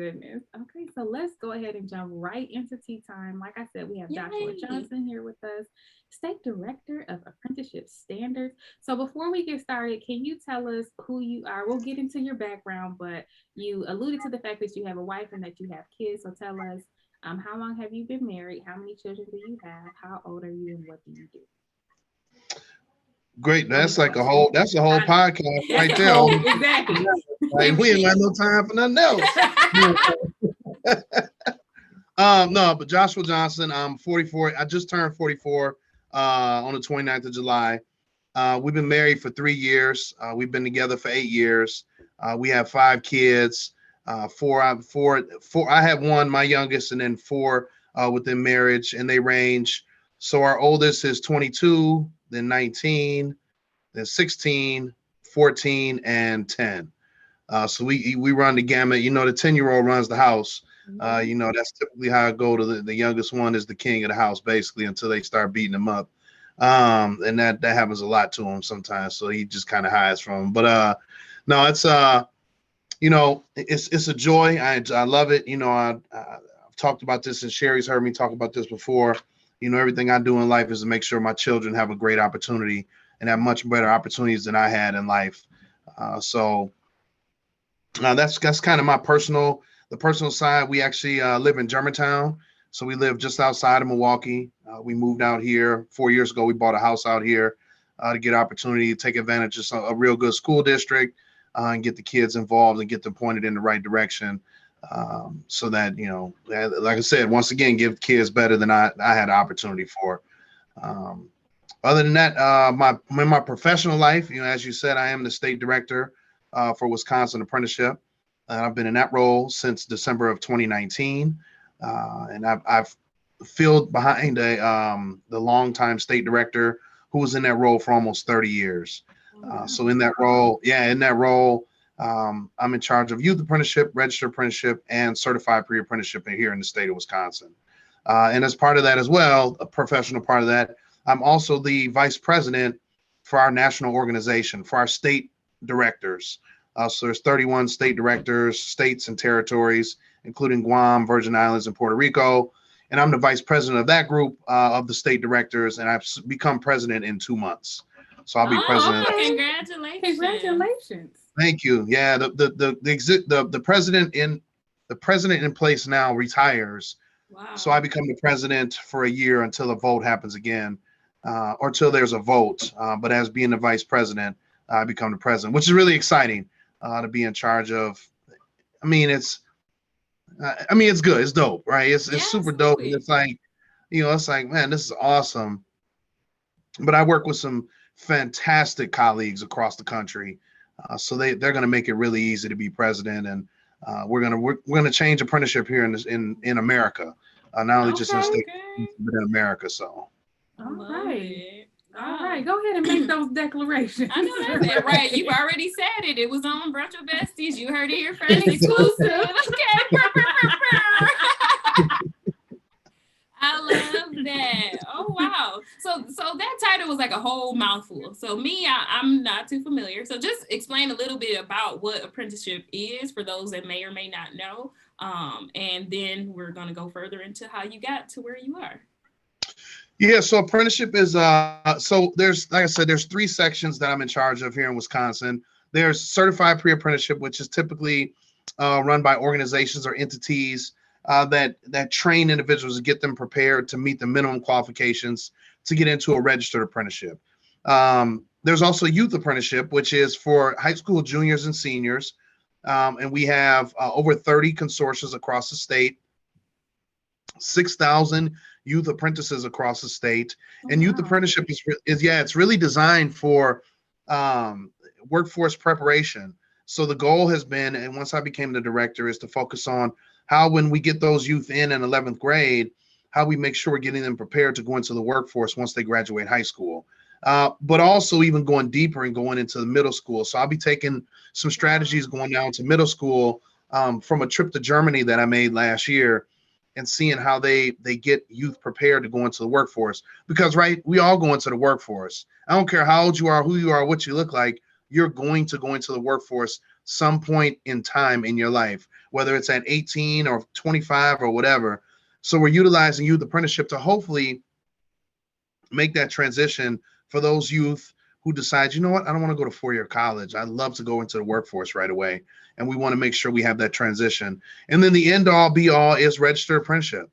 goodness. Okay, so let's go ahead and jump right into tea time. Like I said, we have Joshua Yay. Johnson here with us, State Director of Apprenticeship Standards. So before we get started, can you tell us who you are? We'll get into your background, but you alluded to the fact that you have a wife and that you have kids. So tell us, how long have you been married? How many children do you have? How old are you, and what do you do? Great. So many That's like questions. a whole I know. podcast That's right the there. whole exactly. Like we ain't got no time for nothing else. No, but Joshua Johnson, I'm 44. I just turned 44 on the 29th of July. We've been married for 3 years. We've been together for 8 years. We have 5 kids. Four. I have one, my youngest, and then four within marriage, and they range. So our oldest is 22, then 19, then 16, 14, and 10. So we run the gamut. You know, the 10-year-old runs the house. You know, that's typically how I go to the youngest one is the king of the house, basically, until they start beating him up. And that happens a lot to him sometimes. So he just kind of hides from him. But no, it's you know, it's a joy. I love it. You know, I've talked about this, and Sherry's heard me talk about this before. You know, everything I do in life is to make sure my children have a great opportunity and have much better opportunities than I had in life. So that's kind of the personal side. We actually live in Germantown, so we live just outside of Milwaukee. We moved out here 4 years ago. We bought a house out here to get opportunity to take advantage of a real good school district and get the kids involved and get them pointed in the right direction. So that, you know, like I said, once again, give kids better than I had the opportunity for. Um, Other than that, in my professional life, you know, as you said, I am the state director for Wisconsin Apprenticeship. I've been in that role since December of 2019, and I've filled behind the longtime state director who was in that role for almost 30 years. So in that role, I'm in charge of youth apprenticeship, registered apprenticeship, and certified pre-apprenticeship here in the state of Wisconsin. And as part of that as well, a professional part of that, I'm also the vice president for our national organization, for our state directors. So there's 31 state directors, states and territories, including Guam, Virgin Islands, and Puerto Rico. And I'm the vice president of that group of the state directors, and I've become president in 2 months. So I'll be president. Oh, congratulations! Congratulations. Thank you. Yeah, the president in place now retires. Wow. So I become the president for a year until a vote happens again, or till there's a vote. But as being the vice president, I become the president, which is really exciting to be in charge of. I mean, it's good. It's dope, right? It's super dope. And it's like, you know, it's like, man, this is awesome. But I work with some fantastic colleagues across the country, so they're going to make it really easy to be president, and we're gonna change apprenticeship here in America, not only just in the state, but in America. So, all right. All right, go ahead and make those declarations. I know that's right. You already said it. It was on Brunch with Besties. You heard it here first. Exclusive. Okay. I love that. Oh wow. So that title was like a whole mouthful. So I'm not too familiar. So just explain a little bit about what apprenticeship is for those that may or may not know. And then we're gonna go further into how you got to where you are. Yeah, so apprenticeship is so there's, like I said, there's 3 sections that I'm in charge of here in Wisconsin. There's certified pre-apprenticeship, which is typically run by organizations or entities that train individuals to get them prepared to meet the minimum qualifications to get into a registered apprenticeship. There's also youth apprenticeship, which is for high school juniors and seniors. And we have over 30 consortia across the state, 6,000 youth apprentices across the state. And youth apprenticeship is it's really designed for workforce preparation. So the goal has been, and once I became the director, is to focus on how, when we get those youth in 11th grade, how we make sure we're getting them prepared to go into the workforce once they graduate high school. But also even going deeper and going into the middle school. So I'll be taking some strategies going down to middle school from a trip to Germany that I made last year, and seeing how they get youth prepared to go into the workforce. Because, right, we all go into the workforce. I don't care how old you are, who you are, what you look like, you're going to go into the workforce some point in time in your life, whether it's at 18 or 25 or whatever. So we're utilizing youth apprenticeship to hopefully make that transition for those youth who decide, you know what, I don't want to go to four-year college. I'd love to go into the workforce right away. And we want to make sure we have that transition. And then the end all be all is registered apprenticeship.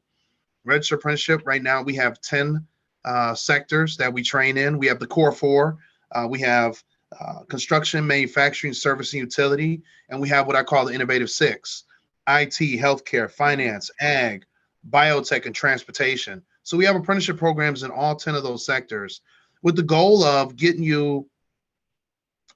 Registered apprenticeship, right now we have 10 sectors that we train in. We have the core four. We have construction, manufacturing, service, and utility. And we have what I call the innovative six: IT, healthcare, finance, ag, biotech, and transportation. So we have apprenticeship programs in all 10 of those sectors with the goal of getting you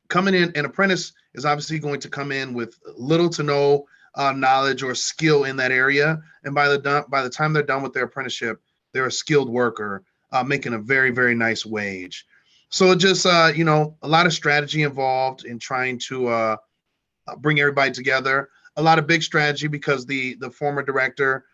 coming in. An apprentice is obviously going to come in with little to no knowledge or skill in that area. And by the time they're done with their apprenticeship, they're a skilled worker making a very, very nice wage. So it just, a lot of strategy involved in trying to bring everybody together. A lot of big strategy because the former director,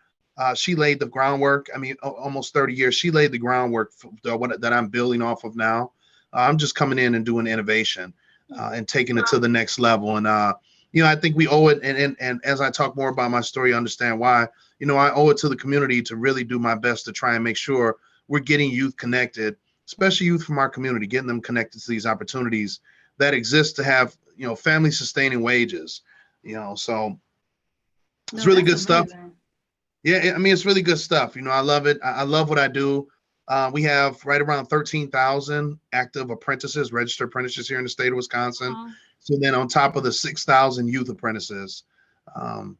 she laid the groundwork. I mean, almost 30 years, she laid the groundwork that I'm building off of now. I'm just coming in and doing innovation and taking it to the next level. And, I think we owe it. And as I talk more about my story, you understand why, I owe it to the community to really do my best to try and make sure we're getting youth connected, especially youth from our community, getting them connected to these opportunities that exist to have, family sustaining wages, so it's really good stuff. Yeah, I mean, it's really good stuff. I love it. I love what I do. We have right around 13,000 active apprentices, registered apprentices here in the state of Wisconsin. Wow. So then on top of the 6,000 youth apprentices, and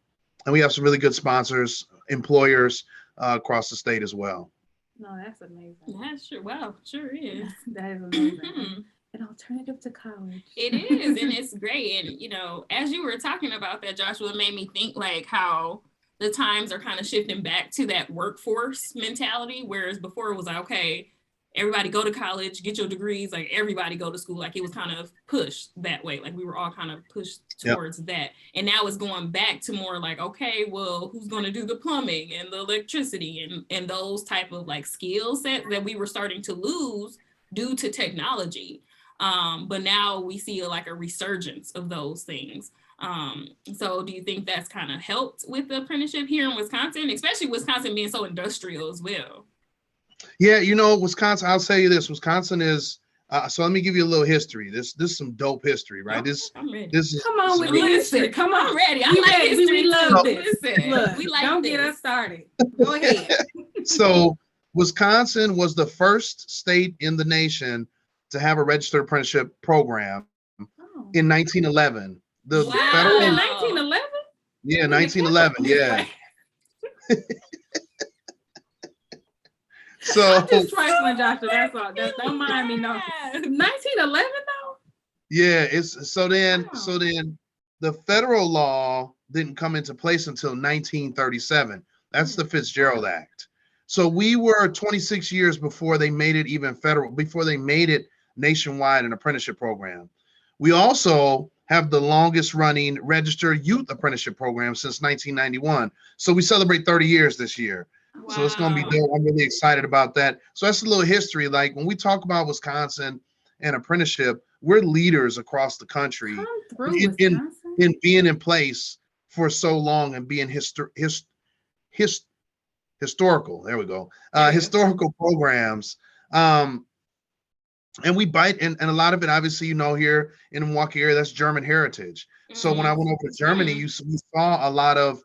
we have some really good sponsors, employers across the state as well. No, that's amazing. That's true. Wow, sure is. That is amazing. An alternative to college. It is, and it's great. And, as you were talking about that, Joshua, it made me think like how the times are kind of shifting back to that workforce mentality, whereas before it was like, okay, everybody go to college, get your degrees, like everybody go to school. Like it was kind of pushed that way. Like we were all kind of pushed towards that. And now it's going back to more like, okay, well, who's going to do the plumbing and the electricity and those type of like skill sets that we were starting to lose due to technology. But now we see like a resurgence of those things. So do you think that's kind of helped with the apprenticeship here in Wisconsin, especially Wisconsin being so industrial as well? Yeah, Wisconsin, I'll tell you this, Wisconsin is, so let me give you a little history. This is some dope history, right? I'm ready. This is, come on with the history. Come on. I'm ready. I like history. We love this. Look, we like don't this. Get us started. Go ahead. So Wisconsin was the first state in the nation to have a registered apprenticeship program in 1911. The federal in 1911? Yeah, 1911. Yeah. So I'm just trifling, Joshua. That's all. Don't mind me. No, 1911 though. Yeah, so then the federal law didn't come into place until 1937. That's the Fitzgerald Act. So we were 26 years before they made it even federal, before they made it nationwide an apprenticeship program. We also have the longest running registered youth apprenticeship program since 1991. So we celebrate 30 years this year. Wow. So it's going to be dope. I'm really excited about that. So that's a little history. Like when we talk about Wisconsin and apprenticeship, we're leaders across the country in being in place for so long and being historical. There we go. Historical programs. And we bite, and a lot of it, obviously, here in the Milwaukee area, that's German heritage. So when I went over to Germany, we saw a lot of,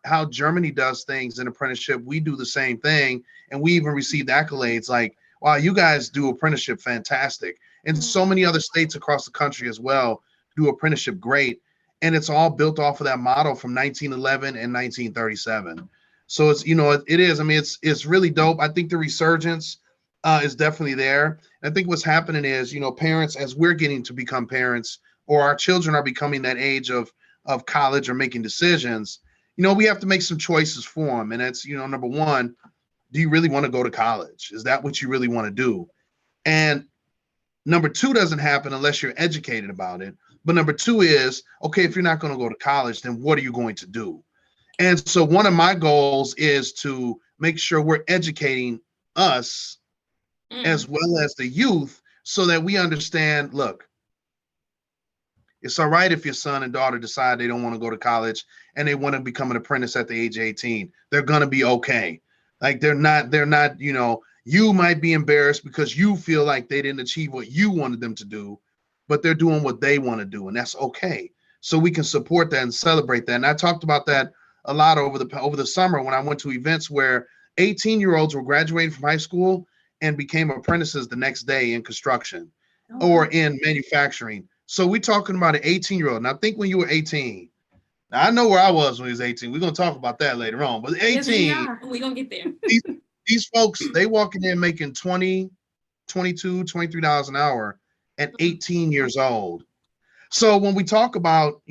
how Germany does things in apprenticeship. We do the same thing. And we even received accolades like, wow, you guys do apprenticeship fantastic. And so many other states across the country as well do apprenticeship great. And it's all built off of that model from 1911 and 1937. So it's, it is, I mean, it's really dope. I think the resurgence is definitely there. And I think what's happening is, parents, as we're getting to become parents, or our children are becoming that age of college or making decisions, we have to make some choices for them. And that's, number one, do you really want to go to college? Is that what you really want to do? And number two doesn't happen unless you're educated about it. But number two is, okay, if you're not going to go to college, then what are you going to do? And so one of my goals is to make sure we're educating us as well as the youth so that we understand, look, It's all right if your son and daughter decide they don't want to go to college and they want to become an apprentice at the age of 18. They're going to be okay. Like they're not, you might be embarrassed because you feel like they didn't achieve what you wanted them to do, but they're doing what they want to do, and that's okay. So we can support that and celebrate that. And I talked about that a lot over the summer when I went to events where 18-year-olds were graduating from high school and became apprentices the next day in construction or in manufacturing. So we're talking about an 18-year-old. Now think when you were 18. Now I know where I was when I was 18. We're going to talk about that later on. But 18, yes, we're going to get there. These folks, they walking in making $20, $22, $23 an hour at 18 years old. So when we talk about,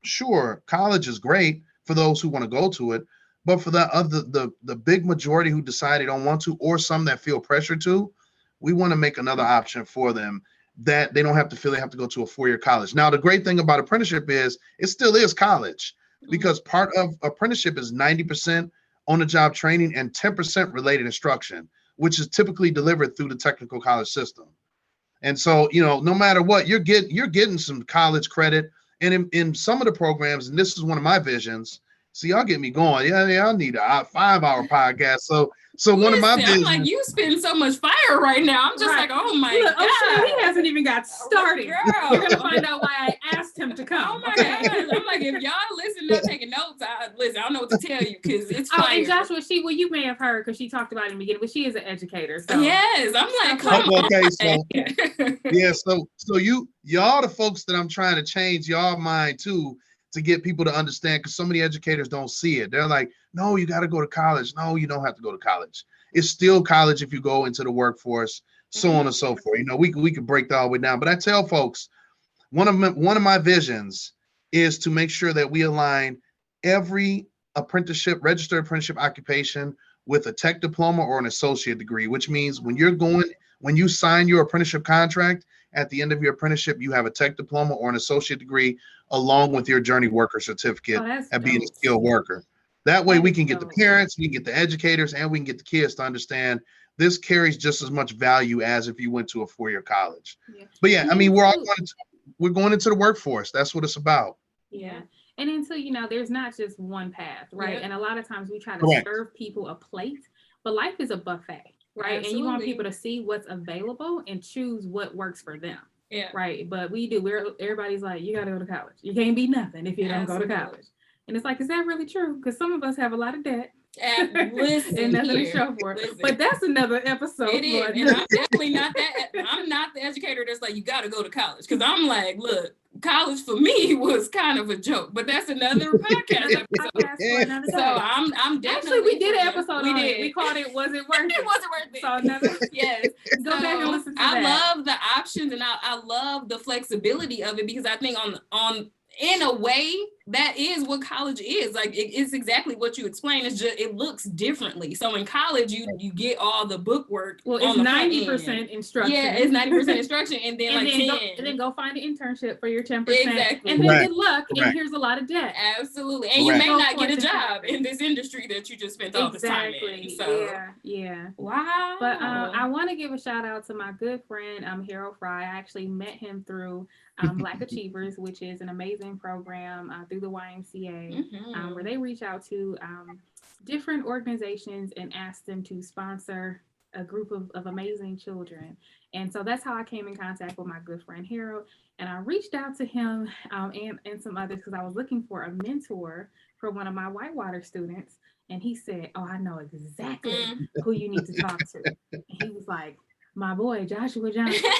sure, college is great for those who want to go to it, but for the big majority who decide they don't want to, or some that feel pressure to, we want to make another option for them that they don't have to feel they have to go to a 4-year college. Now, the great thing about apprenticeship is it still is college, because part of apprenticeship is 90% on-the-job training and 10% related instruction, which is typically delivered through the technical college system. And so, no matter what, you're getting some college credit. And in some of the programs, and this is one of my visions. See, y'all get me going. Yeah, I need a 5-hour podcast. So one of my visions. I'm like, you spend so much fire right now. I'm just like, oh my God. Oh, he hasn't even got started. Girl. You're gonna find out why I asked him to come. Oh my God. I'm like, if y'all listen, not taking notes, I don't know what to tell you, because it's fire. And Joshua, you may have heard, because she talked about it in the beginning, but she is an educator. So. Yes, I'm like, come on. Okay, so y'all the folks that I'm trying to change y'all mind too, to get people to understand, because so many educators don't see it. They're like, no, you got to go to college. No, you don't have to go to college. It's still college if you go into the workforce, so on and so forth. We could break that all the way down. But I tell folks, one of my visions is to make sure that we align every registered apprenticeship occupation with a tech diploma or an associate degree, which means when you sign your apprenticeship contract, at the end of your apprenticeship, you have a tech diploma or an associate degree along with your journey worker certificate at being a skilled worker. That way we can get the parents, we can get the educators, and we can get the kids to understand this carries just as much value as if you went to a 4-year college. Yeah. But yeah, I mean, we're going into the workforce. That's what it's about. Yeah. And until, there's not just one path, right? Yeah. And a lot of times we try to serve people a plate, but life is a buffet. Right. Absolutely. And you want people to see what's available and choose what works for them. Yeah. Right. But everybody's like, you got to go to college. You can't be nothing if you don't go to college. And it's like, is that really true? Because some of us have a lot of debt. Listen, and nothing to show for it. But that's another episode. It is. And I'm definitely not that. I'm not the educator that's like, you got to go to college. Because I'm like, look, college for me was kind of a joke, but that's another podcast episode. So I'm definitely. Actually, we did an episode. We called it "Was It Worth It?" It wasn't worth it. So another. Yes. Go back and listen to that. I love the options, and I love the flexibility of it, because I think on in a way, that is what college is. Like, it's exactly what you explained. It's just, it looks differently. So in college, you get all the book work. Well, it's 90% instruction. Yeah, it's 90% instruction, and then go find an internship for your 10%. Exactly. And then good luck, and here's a lot of debt. Absolutely. And you may not get a job in this industry that you just spent all this time in. So. Yeah. Wow. But I want to give a shout out to my good friend, Harold Fry. I actually met him through Black Achievers, which is an amazing program through the YMCA, where they reach out to different organizations and ask them to sponsor a group of amazing children. And so that's how I came in contact with my good friend Harold. And I reached out to him and some others because I was looking for a mentor for one of my Whitewater students. And he said, "Oh, I know exactly who you need to talk to." And he was like, "My boy, Joshua Johnson."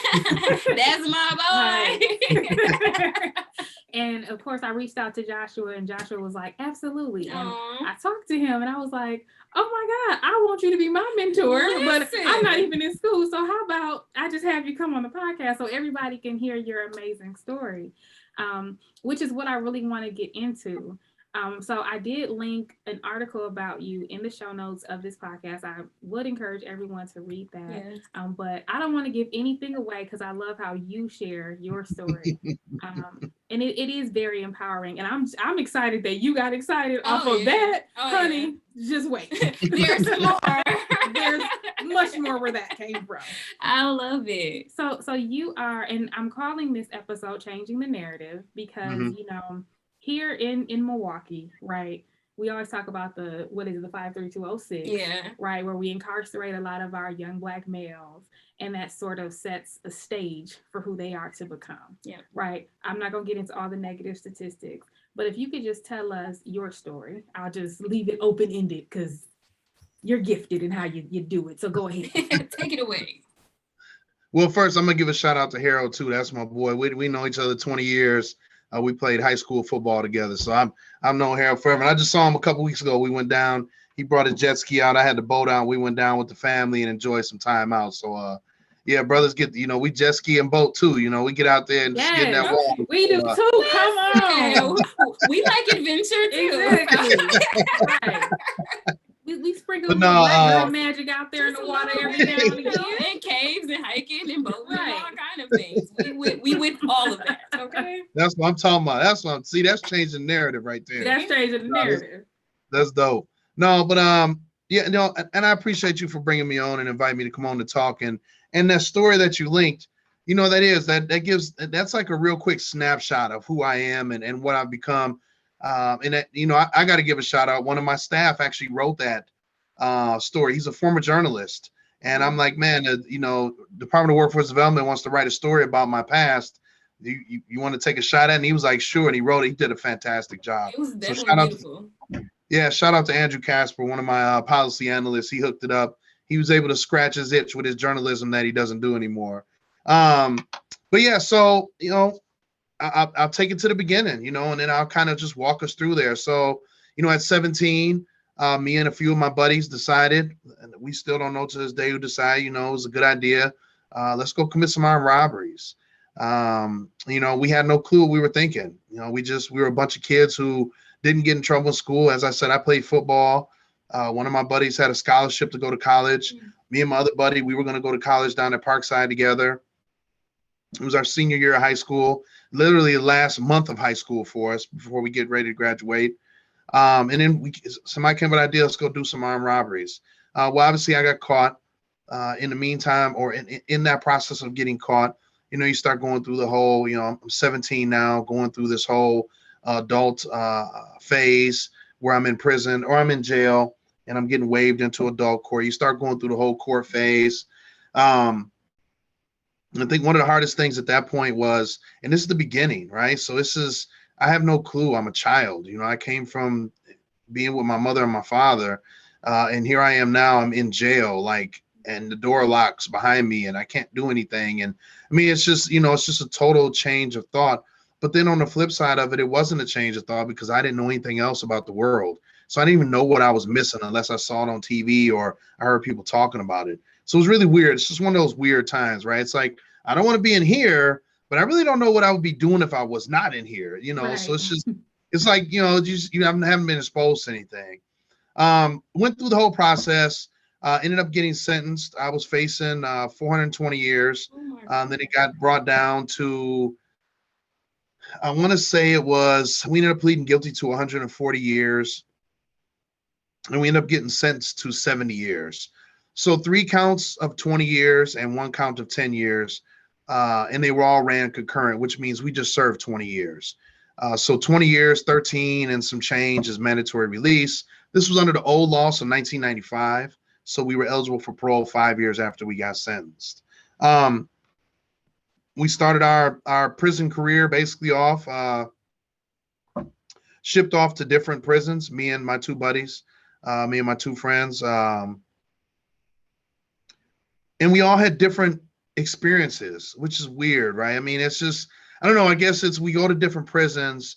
That's my boy. And of course, I reached out to Joshua, and Joshua was like, "Absolutely." And I talked to him, and I was like, "Oh my God, I want you to be my mentor, but I'm not even in school. So how about I just have you come on the podcast so everybody can hear your amazing story," which is what I really want to get into. So I did link an article about you in the show notes of this podcast. I would encourage everyone to read that. Yes. But I don't want to give anything away because I love how you share your story. And it is very empowering. And I'm excited that you got excited off of that. Honey, just wait. There's some more. there's much more where that came from. I love it. So you are, and I'm calling this episode Changing the Narrative because, here in Milwaukee, right, we always talk about the 53206, right, where we incarcerate a lot of our young Black males, and that sort of sets a stage for who they are to become. Yeah. Right. I'm not going to get into all the negative statistics, but if you could just tell us your story, I'll just leave it open-ended because you're gifted in how you do it. So go ahead. Take it away. Well, first, I'm going to give a shout out to Harold, too. That's my boy. We know each other 20 years. We played high school football together. So I've known Harold forever. And I just saw him a couple weeks ago. We went down. He brought his jet ski out. I had the boat out. We went down with the family and enjoyed some time out. So, yeah, brothers get, we jet ski and boat, too. We get out there and just get in that water. We do, too. Come on. We like adventure, too. Exactly. Right. We sprinkle regular magic out there in the water every now and again. And caves and hiking and boating and all kind of things. We with all of that, okay? That's what I'm talking about. That's changing the narrative right there. That's changing the narrative. That's dope. No, but and I appreciate you for bringing me on and inviting me to come on to talk. And that story that you linked, that's like a real quick snapshot of who I am and what I've become. And that, I got to give a shout out. One of my staff actually wrote that story. He's a former journalist. And I'm like, man, Department of Workforce Development wants to write a story about my past. You want to take a shot at it? And he was like, sure. And he wrote it. He did a fantastic job. It was definitely beautiful. Shout out to Andrew Casper, one of my policy analysts. He hooked it up. He was able to scratch his itch with his journalism that he doesn't do anymore. But yeah, so, I'll take it to the beginning, and then I'll kind of just walk us through there. So, at 17, me and a few of my buddies decided, and we still don't know to this day who decided, it was a good idea. Let's go commit some armed robberies. We had no clue what we were thinking. We were a bunch of kids who didn't get in trouble in school. As I said, I played football. One of my buddies had a scholarship to go to college. Me and my other buddy, we were going to go to college down at Parkside together. It was our senior year of high school, literally the last month of high school for us before we get ready to graduate. And then somebody came with an idea, let's go do some armed robberies. Well, obviously I got caught in the meantime, or in that process of getting caught, you start going through the whole, I'm 17 now, going through this whole adult phase where I'm in prison or I'm in jail and I'm getting waived into adult court. You start going through the whole court phase. I think one of the hardest things at that point was, and this is the beginning, right? So I have no clue. I'm a child. I came from being with my mother and my father, and here I am now. I'm in jail, and the door locks behind me, and I can't do anything. And I mean, it's just a total change of thought. But then on the flip side of it, it wasn't a change of thought because I didn't know anything else about the world. So I didn't even know what I was missing unless I saw it on TV or I heard people talking about it. So it was really weird. It's just one of those weird times, right? It's like, I don't want to be in here, but I really don't know what I would be doing if I was not in here, Right. So it's like, you haven't been exposed to anything. Went through the whole process, ended up getting sentenced. I was facing 420 years. Then it got brought down to, I want to say we ended up pleading guilty to 140 years. And we ended up getting sentenced to 70 years. So 3 counts of 20 years and 1 count of 10 years. And they were all ran concurrent, which means we just served 20 years. So 20 years, 13 and some change is mandatory release. This was under the old law, so 1995. So we were eligible for parole 5 years after we got sentenced. We started our prison career basically off, shipped off to different prisons, me and my 2 buddies, me and my 2 friends. And we all had different experiences, which is weird, right? I mean, it's just, I don't know, I guess we go to different prisons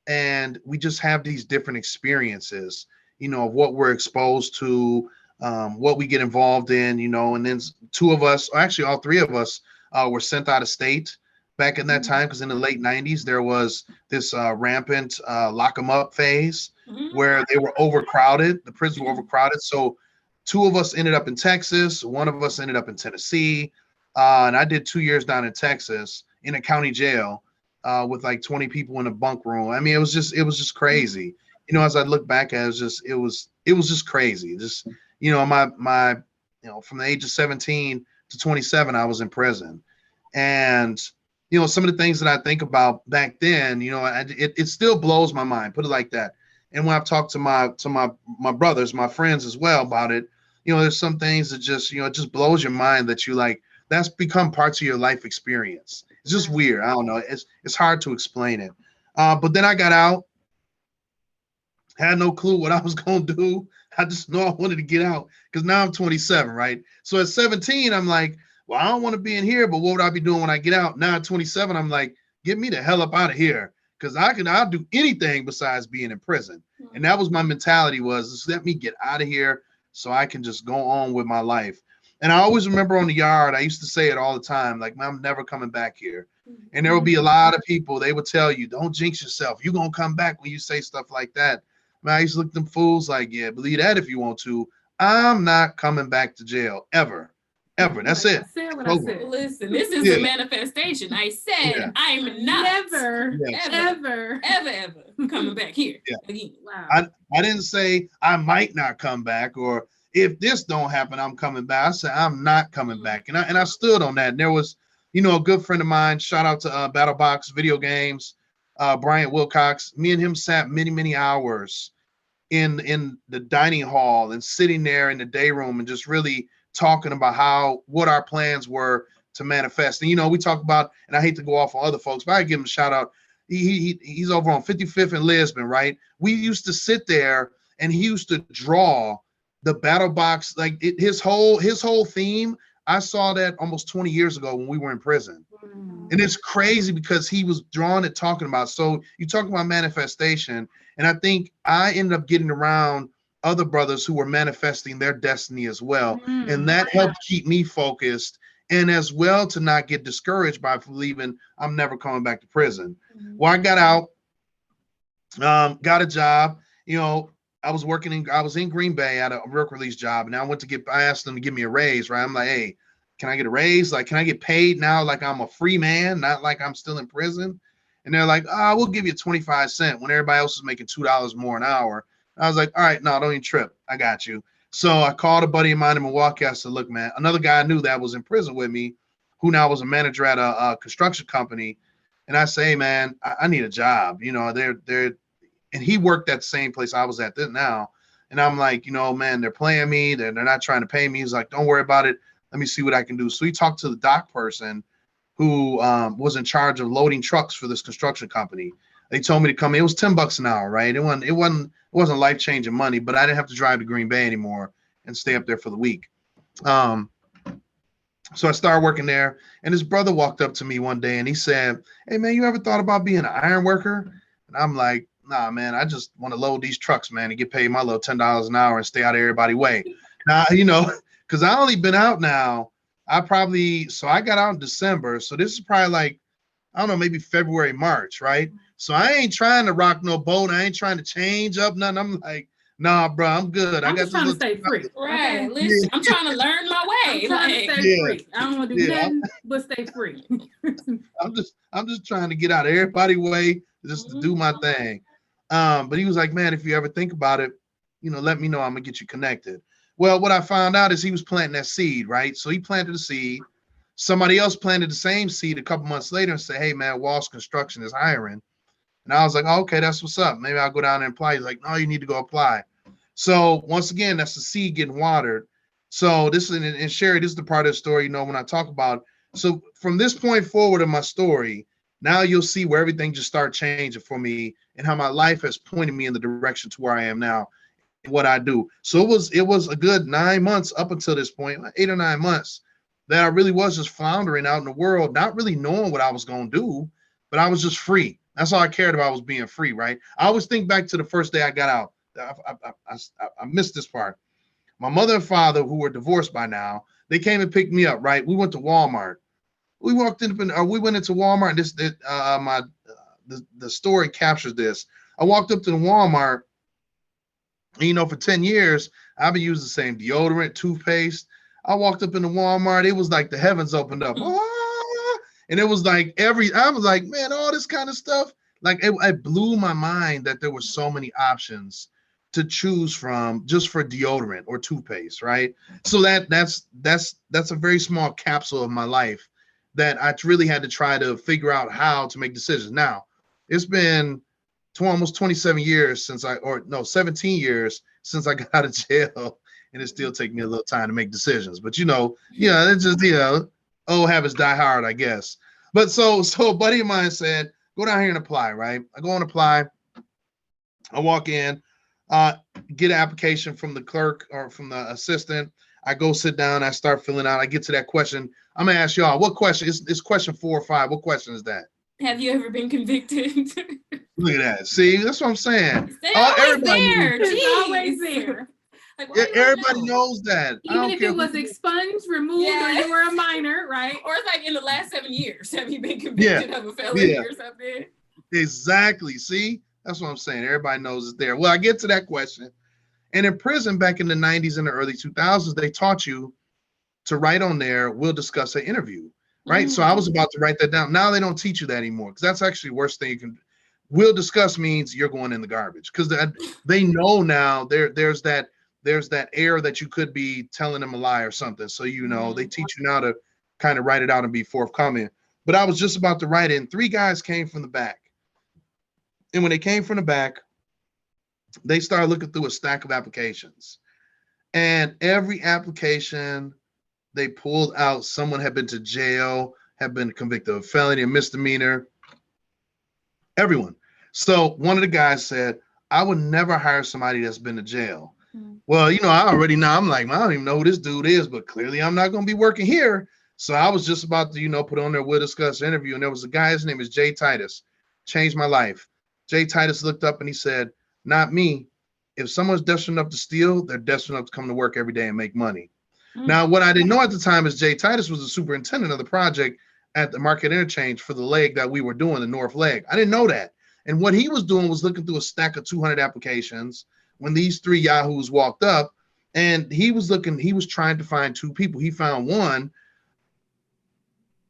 and we just have these different experiences, of what we're exposed to, what we get involved in, and then 2 of us, or actually all 3 of us, were sent out of state back in that time, because in the late 90s, there was this rampant lock 'em up phase where they were overcrowded. The prisons were overcrowded. So 2 of us ended up in Texas. 1 of us ended up in Tennessee. And I did 2 years down in Texas in a county jail with like 20 people in a bunk room. I mean, it was just crazy. As I look back at it, it was just crazy. Just, my from the age of 17 to 27, I was in prison. And, some of the things that I think about back then, it still blows my mind, put it like that. And when I've talked to my brothers, my friends as well about it, there's some things that just, it just blows your mind that you like, that's become parts of your life experience. It's just weird. I don't know. It's hard to explain it. But then I got out, had no clue what I was going to do. I just know I wanted to get out because now I'm 27, right? So at 17, I'm like, well, I don't want to be in here, but what would I be doing when I get out? Now at 27, I'm like, get me the hell up out of here because I'll do anything besides being in prison. And that was my mentality, was just let me get out of here so I can just go on with my life. And I always remember on the yard, I used to say it all the time, like, man, I'm never coming back here. And there would be a lot of people, they would tell you, don't jinx yourself. You're going to come back when you say stuff like that. Man, I used to look at them fools like, yeah, believe that if you want to. I'm not coming back to jail ever. Ever. That's it. I said what I said. Listen, this is a manifestation. I said I'm not ever coming back here again. Wow. I didn't say I might not come back, or if this don't happen, I'm coming back. I said I'm not coming back. And I stood on that. And there was, a good friend of mine, shout out to BattleBox Video Games, Bryant Wilcox. Me and him sat many, many hours in the dining hall and sitting there in the day room and just really talking about what our plans were to manifest. And we talk about, and I hate to go off on other folks, but I give him a shout out. He's over on 55th and Lisbon, right? We used to sit there and he used to draw the battle box, like his whole theme. I saw that almost 20 years ago when we were in prison. And it's crazy because he was drawing it, talking about. So you talk about manifestation, and I think I ended up getting around other brothers who were manifesting their destiny as well. And that helped keep me focused, and as well to not get discouraged by believing I'm never coming back to prison. Well, I got out, got a job. I was in Green Bay at a work release job, and I asked them to give me a raise, right? I'm like, hey, can I get a raise? Like, can I get paid now like I'm a free man, not like I'm still in prison? And they're like, we'll give you 25 cents when everybody else is making $2 more an hour. I was like, all right, no, don't even trip. I got you. So I called a buddy of mine in Milwaukee. I said, look, man, another guy I knew that was in prison with me, who now was a manager at a construction company. And I say, hey, man, I need a job. And he worked at the same place I was at now. And I'm like, man, they're playing me. They're not trying to pay me. He's like, don't worry about it. Let me see what I can do. So he talked to the dock person who was in charge of loading trucks for this construction company. They told me to come in. It was $10 an hour, right? It wasn't life-changing money, but I didn't have to drive to Green Bay anymore and stay up there for the week. So I started working there, and his brother walked up to me one day and he said, hey, man, you ever thought about being an iron worker? And I'm like, nah, man, I just want to load these trucks, man, and get paid my little $10 an hour and stay out of everybody's way. Now, because I only been out now, I got out in December. So this is probably like, I don't know, maybe February, March, right? So I ain't trying to rock no boat. I ain't trying to change up nothing. I'm like, nah, bro, I'm good. I'm just trying to stay free. Right. Listen, I'm trying to learn my way. I'm trying to stay free. I don't want to do nothing but stay free. I'm just trying to get out of everybody's way, just to do my thing. But he was like, man, if you ever think about it, let me know. I'm gonna get you connected. Well, what I found out is he was planting that seed, right? So he planted the seed. Somebody else planted the same seed a couple months later and said, hey, man, Walsh Construction is hiring. And I was like, oh, okay, that's what's up. Maybe I'll go down and apply. He's like, no, you need to go apply. So once again, that's the seed getting watered. So this is, and Sherry, this is the part of the story, when I talk about. So from this point forward in my story, now you'll see where everything just started changing for me and how my life has pointed me in the direction to where I am now and what I do. So it was a good 9 months up until this point, 8 or 9 months, that I really was just floundering out in the world, not really knowing what I was going to do, but I was just free. That's all I cared about, was being free, right? I always think back to the first day I got out. I missed this part. My mother and father, who were divorced by now, they came and picked me up, right? We went to Walmart. We went into Walmart. The story captures this. I walked up to the Walmart, and, for 10 years, I've been using the same deodorant, toothpaste. I walked up in the Walmart. It was like the heavens opened up. And it was like I was like, man, all this kind of stuff. Like it blew my mind that there were so many options to choose from just for deodorant or toothpaste, right? So that's a very small capsule of my life that I really had to try to figure out how to make decisions. Now, it's been almost 27 years since 17 years since I got out of jail, and it still takes me a little time to make decisions. But it's just old habits die hard, I guess. But so a buddy of mine said, go down here and apply, right? I go and apply. I walk in, get an application from the clerk or from the assistant. I go sit down. I start filling out. I get to that question. I'm gonna ask y'all, what question? It's question 4 or 5. What question is that? Have you ever been convicted? Look at that. See, that's what I'm saying. Everybody there. It's always there. Everybody knows that. Even if it was expunged, removed, or you were a minor, right? Or it's like in the last 7 years, have you been convicted of a felony or something? Exactly. See? That's what I'm saying. Everybody knows it's there. Well, I get to that question. And in prison back in the 90s and the early 2000s, they taught you to write on there, we'll discuss an interview, right? So I was about to write that down. Now they don't teach you that anymore because that's actually the worst thing you can. We'll discuss means you're going in the garbage because they know now there's that air that you could be telling them a lie or something. So, they teach you now to kind of write it out and be forthcoming. But I was just about to write it, and 3 guys came from the back. And when they came from the back, they started looking through a stack of applications. And every application they pulled out, someone had been to jail, had been convicted of a felony, a misdemeanor, everyone. So one of the guys said, I would never hire somebody that's been to jail. Well, I already know. I'm like, I don't even know who this dude is, but clearly I'm not going to be working here. So I was just about to, put on there, we'll discuss interview. And there was a guy, his name is Jay Titus, changed my life. Jay Titus looked up and he said, not me. If someone's desperate enough to steal, they're desperate enough to come to work every day and make money. Now, what I didn't know at the time is Jay Titus was the superintendent of the project at the Market Interchange for the leg that we were doing, the North Leg. I didn't know that. And what he was doing was looking through a stack of 200 applications when these 3 yahoos walked up, and he was trying to find 2 people. He found one,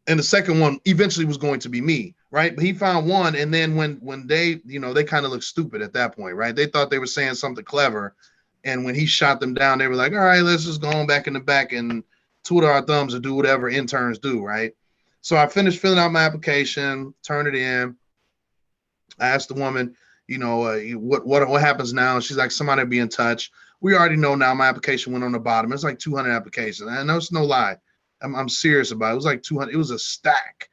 and the second one eventually was going to be me, right? But he found one, and then when they, they kind of looked stupid at that point, right? They thought they were saying something clever, and when he shot them down, they were like, all right, let's just go on back in the back and twiddle our thumbs and do whatever interns do, right? So I finished filling out my application, turned it in. I asked the woman, what happens now? And she's like, somebody will be in touch. We already know now my application went on the bottom. It's like 200 applications. And I know it's no lie. I'm serious about it. It was like 200. It was a stack.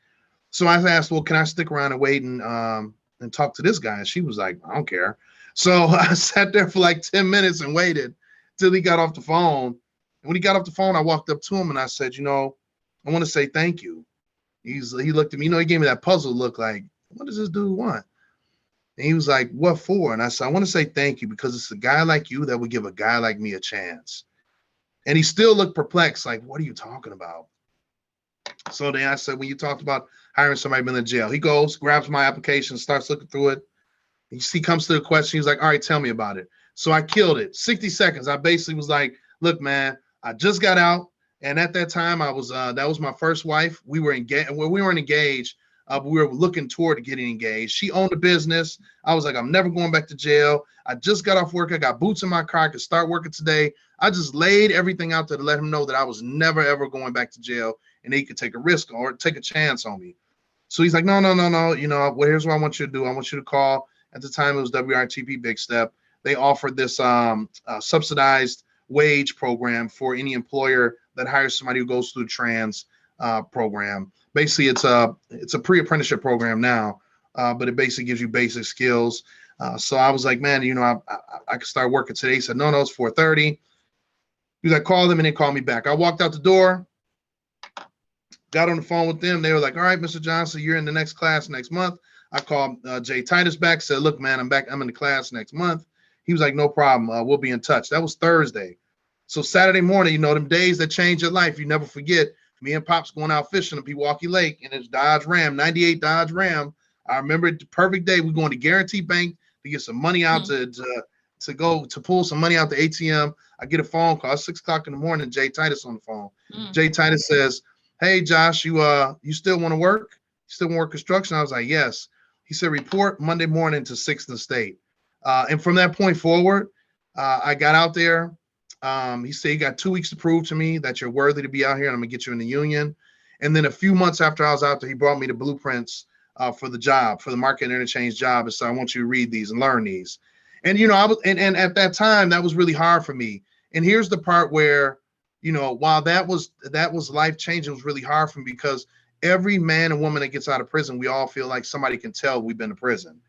So I asked, well, can I stick around and wait and talk to this guy? And she was like, I don't care. So I sat there for like 10 minutes and waited till he got off the phone. And when he got off the phone, I walked up to him and I said, I want to say thank you. He looked at me, he gave me that puzzle look like, what does this dude want? And he was like, what for? And I said, I want to say thank you because it's a guy like you that would give a guy like me a chance. And he still looked perplexed, like, what are you talking about? So then I said, when you talked about hiring somebody been in jail, he goes, grabs my application, starts looking through it. He comes to the question. He's like, all right, tell me about it. So I killed it. 60 seconds. I basically was like, look, man, I just got out. And at that time, I was that was my first wife. We were engaged. Well, we weren't engaged, but we were looking toward getting engaged. She owned a business. I was like, I'm never going back to jail. I just got off work. I got boots in my car. I could start working today. I just laid everything out there to let him know that I was never, ever going back to jail and he could take a risk or take a chance on me. So he's like, no. Well, here's what I want you to do. I want you to call. At the time, it was WRTP Big Step. They offered this subsidized wage program for any employer that hires somebody who goes through the trans program. Basically, it's a pre-apprenticeship program now, but it basically gives you basic skills. So I was like, man, I could start working today. He said, no, it's 4:30. He was like, call them and then call me back. I walked out the door, got on the phone with them. They were like, all right, Mr. Johnson, you're in the next class next month. I called Jay Titus back, said, look, man, I'm back. I'm in the class next month. He was like, no problem. We'll be in touch. That was Thursday. So Saturday morning, them days that change your life, you never forget. Me and Pops going out fishing at Pewaukee Lake in his Dodge Ram, 98 Dodge Ram. I remember it, the perfect day. We're going to Guarantee Bank to get some money out to go to pull some money out the ATM. I get a phone call. It's 6 o'clock in the morning. Jay Titus on the phone. Jay Titus says, hey, Josh, you still want to work? You still want to work construction? I was like, yes. He said, report Monday morning to 6th and State. And from that point forward, I got out there. He said, you got 2 weeks to prove to me that you're worthy to be out here, and I'm gonna get you in the union. And then a few months after I was out there, he brought me the blueprints for the job, for the market and interchange job. And so I want you to read these and learn these. And, I was, and at that time, that was really hard for me. And here's the part where, while that was life changing, it was really hard for me because every man and woman that gets out of prison, we all feel like somebody can tell we've been to prison.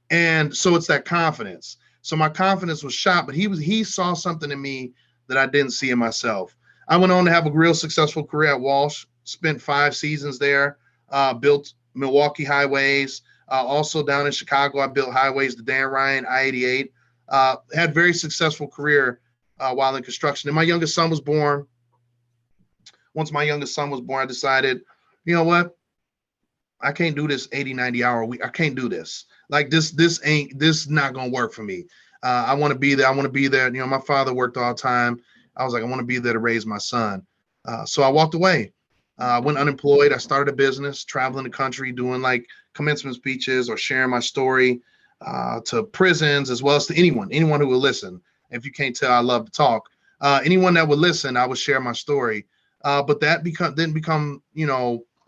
And so it's that confidence. So my confidence was shot, but he saw something in me that I didn't see in myself. I went on to have a real successful career at Walsh, spent 5 seasons there, built Milwaukee highways. Also down in Chicago, I built highways to Dan Ryan, I-88. Had very successful career while in construction. And my youngest son was born. Once my youngest son was born, I decided, you know what? I can't do this 80, 90 hour a week. I can't do this. Like this not going to work for me. I want to be there. I want to be there. My father worked all the time. I was like, I want to be there to raise my son. So I walked away. Went unemployed. I started a business, traveling the country, doing like commencement speeches or sharing my story to prisons as well as to anyone who would listen. If you can't tell, I love to talk. Anyone that would listen, I would share my story. But that didn't become,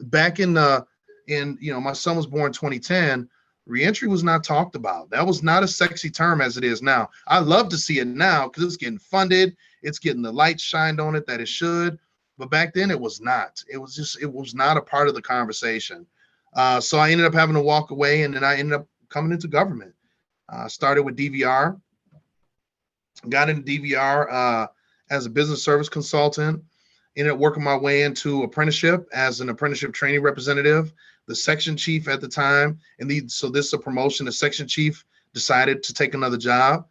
back in my son was born in 2010. Reentry was not talked about. That was not a sexy term as it is now. I love to see it now because it's getting funded. It's getting the light shined on it that it should. But back then it was not. It was not a part of the conversation. So I ended up having to walk away, and then I ended up coming into government. Started with DVR, got into DVR as a business service consultant, ended up working my way into apprenticeship as an apprenticeship training representative, the section chief at the time. So this is a promotion. The section chief decided to take another job.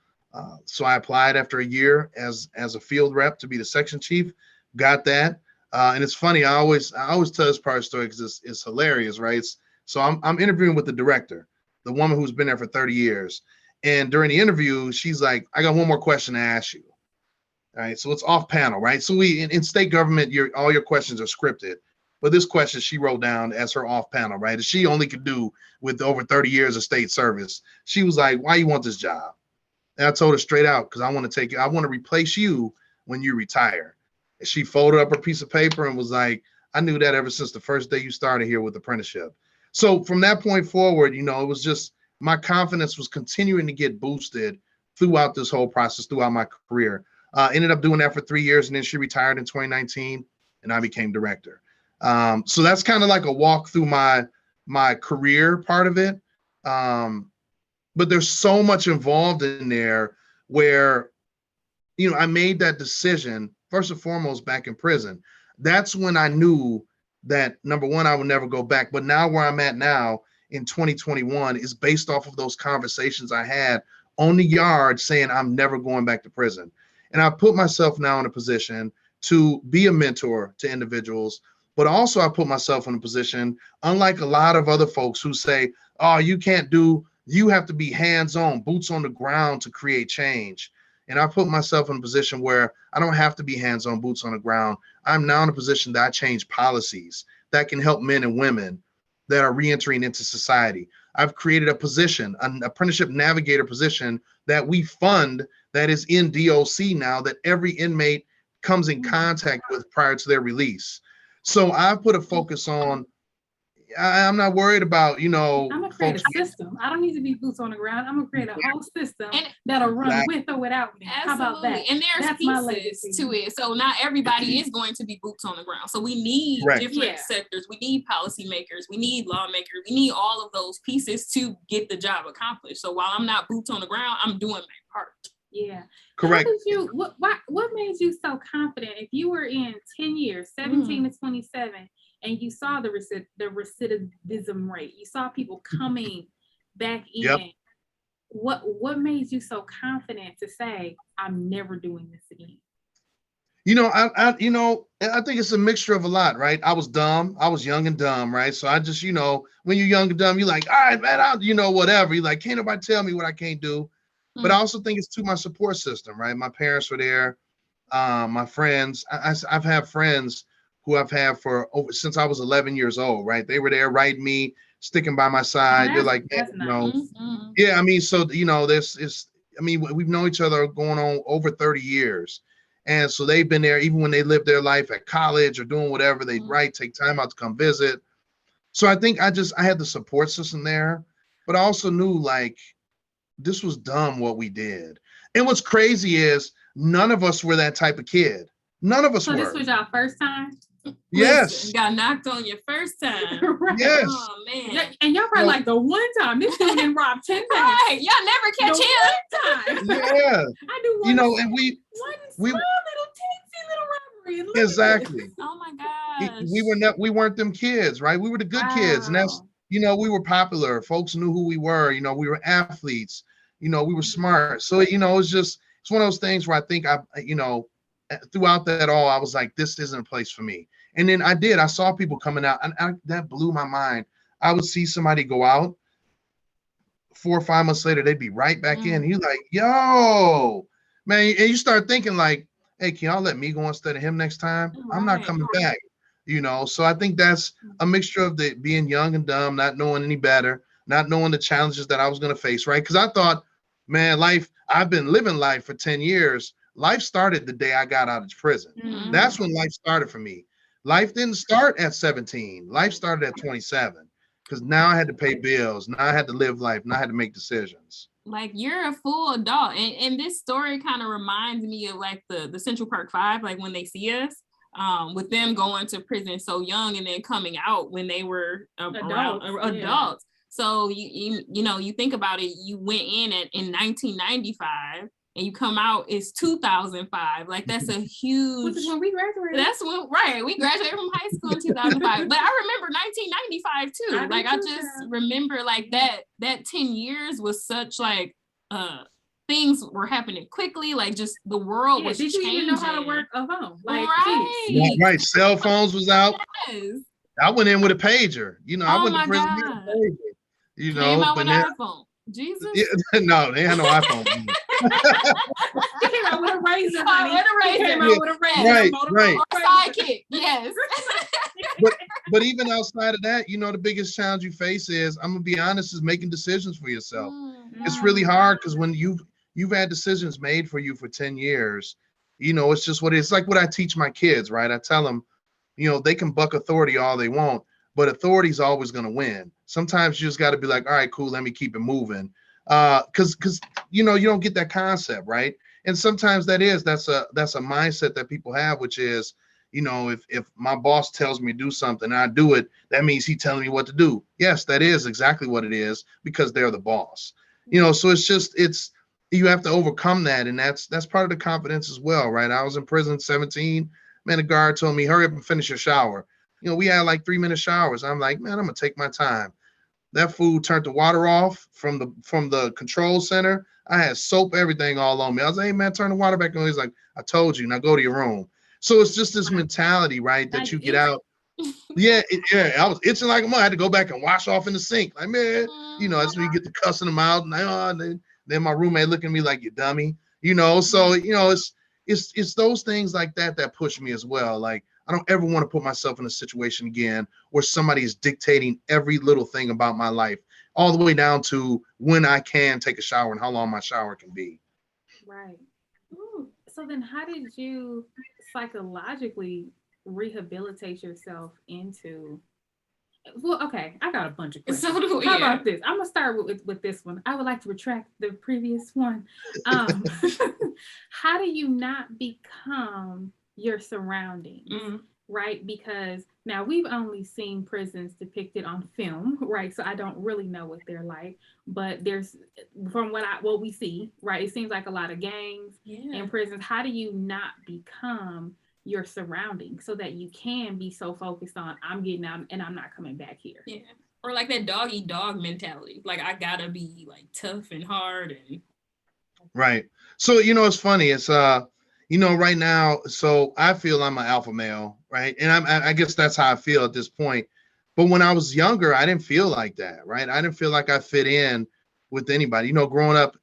So I applied after a year as a field rep to be the section chief, got that. And it's funny, I always tell this part of the story because it's hilarious, right? So I'm interviewing with the director, the woman who's been there for 30 years. And during the interview, she's like, I got one more question to ask you. All right, so it's off panel, right? So in state government, all your questions are scripted. But this question she wrote down as her off panel, right? That she only could do with over 30 years of state service. She was like, why you want this job? And I told her straight out, because I want to replace you when you retire. And she folded up her piece of paper and was like, I knew that ever since the first day you started here with apprenticeship. So from that point forward, it was just my confidence was continuing to get boosted throughout this whole process, throughout my career. Ended up doing that for 3 years, and then she retired in 2019, and I became director. So that's kind of like a walk through my career part of it. But there's so much involved in there where, I made that decision first and foremost back in prison. That's when I knew that, number one, I would never go back. But now where I'm at now in 2021 is based off of those conversations I had on the yard saying I'm never going back to prison. And I put myself now in a position to be a mentor to individuals, but also I put myself in a position, unlike a lot of other folks who say, oh, you have to be hands-on, boots on the ground to create change. And I put myself in a position where I don't have to be hands-on, boots on the ground. I'm now in a position that I change policies that can help men and women that are reentering into society. I've created a position, an apprenticeship navigator position that we fund that is in DOC now that every inmate comes in contact with prior to their release. So I put a focus on, I'm not worried about, I'm gonna create a system. I don't need to be boots on the ground. I'm gonna create a whole system that'll run with or without me. Absolutely. How about that? And there's pieces to it. So not everybody is going to be boots on the ground. So we need different sectors. We need policymakers. We need lawmakers. We need all of those pieces to get the job accomplished. So while I'm not boots on the ground, I'm doing my part. Yeah. Correct. What made you so confident? If you were in 10 years, 17 to 27, and you saw the recidivism rate, you saw people coming back in, what made you so confident to say, I'm never doing this again? I think it's a mixture of a lot, right? I was dumb. I was young and dumb, right? So I just, when you're young and dumb, you're like, all right, man, whatever. You're like, can't nobody tell me what I can't do. But I also think it's to my support system, right? My parents were there, my friends. I've had friends who I've had since I was 11 years old, right? They were there writing me, sticking by my side. They're like, that's nice. yeah, I mean, so, I mean, we've known each other going on over 30 years. And so they've been there even when they lived their life at college or doing whatever they write, take time out to come visit. So I think I had the support system there, but I also knew like this was dumb what we did. And what's crazy is none of us were that type of kid. None of us So were. this was y'all first time? Yes. Listen, got knocked on your first time. Right. Yes. Oh man. And y'all probably like the one time this dude didn't rob 10 banks. Right. Y'all never catch The him. one time. Yeah. I do one. You know, and we one small little teensy little robbery. And look exactly. At this. Oh my gosh. We weren't them kids, right? We were the good kids, and that's we were popular. Folks knew who we were. You know, we were athletes. You know, we were smart. So it's one of those things where I think throughout that all, I was like, this isn't a place for me. And then I saw people coming out, and that blew my mind. I would see somebody go out 4 or 5 months later, they'd be right back in. You're like, yo, man, and you start thinking like, hey, can y'all let me go instead of him next time? Right. I'm not coming back. So I think that's a mixture of the being young and dumb, not knowing any better, not knowing the challenges that I was going to face, right? Because I thought, man, I've been living life for 10 years. Life started the day I got out of prison. Mm-hmm. That's when life started for me. Life didn't start at 17. Life started at 27 because now I had to pay bills. Now I had to live life. Now I had to make decisions. Like you're a full adult. And this story kind of reminds me of like the Central Park 5, like when they see us. With them going to prison so young and then coming out when they were adults. So you think about it, you went in in 1995 and you come out it's 2005. Like that's a huge. Which is when we graduated. That's when we graduated from high school in 2005. But I remember 1995 too. I just remember like that 10 years was such like things were happening quickly, like just the world was changing. Did you even know how to work a phone? Like, right. Cell phones was out. Yes. I went in with a pager. I went to prison with a pager. Came out with an iPhone. Jesus. Yeah, no, they had no iPhone. He came out with a razor. Came out with a razor. Right. Sidekick. Yes. But even outside of that, the biggest challenge you face is, I'm gonna be honest, is making decisions for yourself. It's really hard because when you've had decisions made for you for 10 years, it's just it's like what I teach my kids, right? I tell them, they can buck authority all they want, but authority's always going to win. Sometimes you just got to be like, all right, cool, let me keep it moving. Because you don't get that concept, right? And sometimes that's a mindset that people have, which is, if my boss tells me to do something and I do it, that means he's telling me what to do. Yes, that is exactly what it is, because they're the boss. So you have to overcome that. And that's part of the confidence as well, right? I was in prison 17. Man, the guard told me, hurry up and finish your shower. We had like 3-minute showers. I'm like, man, I'm gonna take my time. That fool turned the water off from the control center. I had soap, everything all on me. I was like, hey man, turn the water back on. He's like, I told you, now go to your room. So it's just this mentality, right? That you get out. Yeah, I was itching like a mug. I had to go back and wash off in the sink. Like, man, that's when you get to cussing them out. And then my roommate looking at me like, you dummy. So, it's those things like that push me as well. Like, I don't ever want to put myself in a situation again where somebody is dictating every little thing about my life, all the way down to when I can take a shower and how long my shower can be. Right. Ooh. So then how did you psychologically rehabilitate yourself into? Well, okay, I got a bunch of questions. So do we. How about this? I'm gonna start with this one. I would like to retract the previous one. How do you not become your surroundings, right? Because now we've only seen prisons depicted on film, right? So I don't really know what they're like, but there's, from what we see, right? It seems like a lot of gangs in prisons. How do you not become your surroundings so that you can be so focused on, I'm getting out and I'm not coming back here? Yeah. Or like that dog eat dog mentality. Like, I gotta be like tough and hard and. Right. So, it's funny. It's, right now, so I feel I'm an alpha male, right? And I guess that's how I feel at this point. But when I was younger, I didn't feel like that, right? I didn't feel like I fit in with anybody. Growing up,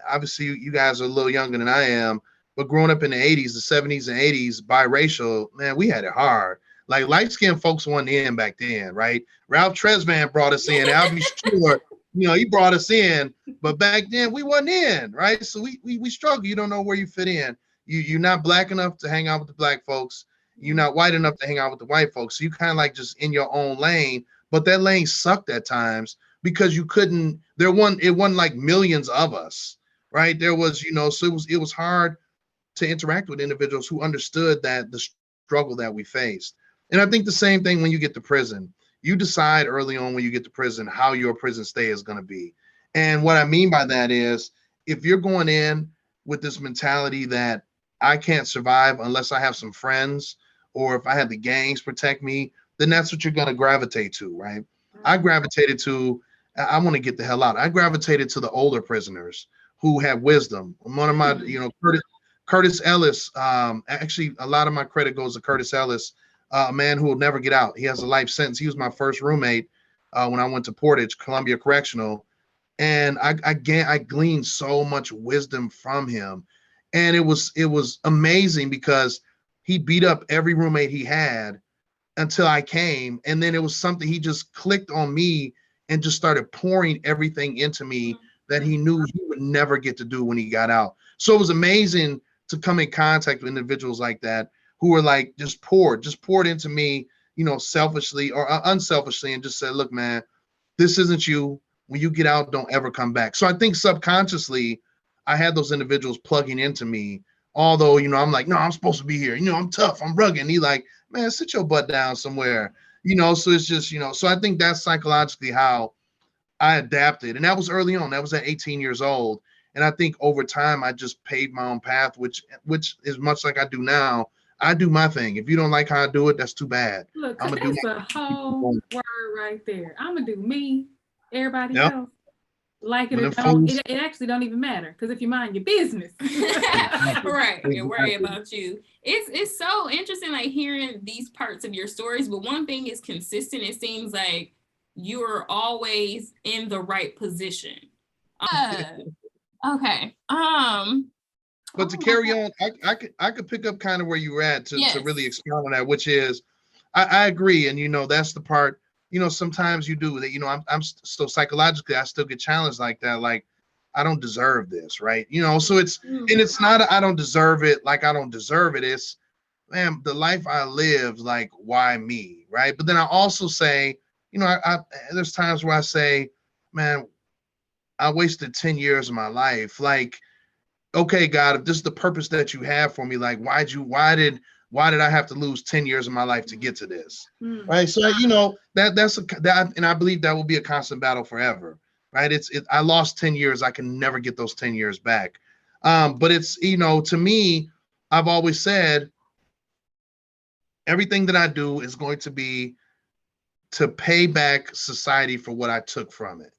obviously you guys are a little younger than I am, but growing up in the 80s, the 70s and 80s, biracial, man, we had it hard. Like light-skinned folks won in back then, right? Ralph Tresvant brought us in. Albie Stewart he brought us in, but back then we wasn't in, right? So we struggle. You don't know where you fit in. You're not black enough to hang out with the black folks. You're not white enough to hang out with the white folks. So you kind of like just in your own lane, but that lane sucked at times because you couldn't. It wasn't like millions of us, right? There was, so it was hard to interact with individuals who understood that the struggle that we faced. And I think the same thing when you get to prison. You decide early on when you get to prison how your prison stay is going to be. And what I mean by that is if you're going in with this mentality that I can't survive unless I have some friends or if I have the gangs protect me, then that's what you're going to gravitate to, right? I gravitated to, I want to get the hell out. I gravitated to the older prisoners who have wisdom. One of my, Curtis Ellis, actually, a lot of my credit goes to Curtis Ellis, a man who will never get out. He has a life sentence. He was my first roommate when I went to Portage, Columbia Correctional. And I gleaned so much wisdom from him. And it was amazing because he beat up every roommate he had until I came. And then it was something he just clicked on me and just started pouring everything into me that he knew he would never get to do when he got out. So it was amazing to come in contact with individuals like that who were like just poured into me, selfishly or unselfishly, and just said, look, man, this isn't you. When you get out, don't ever come back. So I think subconsciously I had those individuals plugging into me, although, I'm like, no, I'm supposed to be here. I'm tough, I'm rugged. And he like, man, sit your butt down somewhere, so it's just, so I think that's psychologically how I adapted. And that was early on. That was at 18 years old. And I think over time, I just paved my own path, which is much like I do now. I do my thing. If you don't like how I do it, that's too bad. Look, that's a whole word right there. I'm going to do me, everybody else. Like it or don't, it actually don't even matter because if you mind your business, right, and worry about you. It's so interesting, like hearing these parts of your stories. But one thing is consistent. It seems like you're always in the right position. Okay. But to carry on, I could pick up kind of where you were at to really expound on that, which is, I agree, and that's the part. Sometimes you do that. I'm so psychologically, I still get challenged like that. Like, I don't deserve this, right? So it's and it's not I don't deserve it. Like I don't deserve it. It's, man, the life I lived. Like, why me, right? But then I also say, I there's times where I say, man, I wasted 10 years of my life. Like, okay, God, if this is the purpose that you have for me, like, why did I have to lose 10 years of my life to get to this? Right. So, that, and I believe that will be a constant battle forever. Right. I lost 10 years. I can never get those 10 years back. But it's, to me, I've always said everything that I do is going to be to pay back society for what I took from it.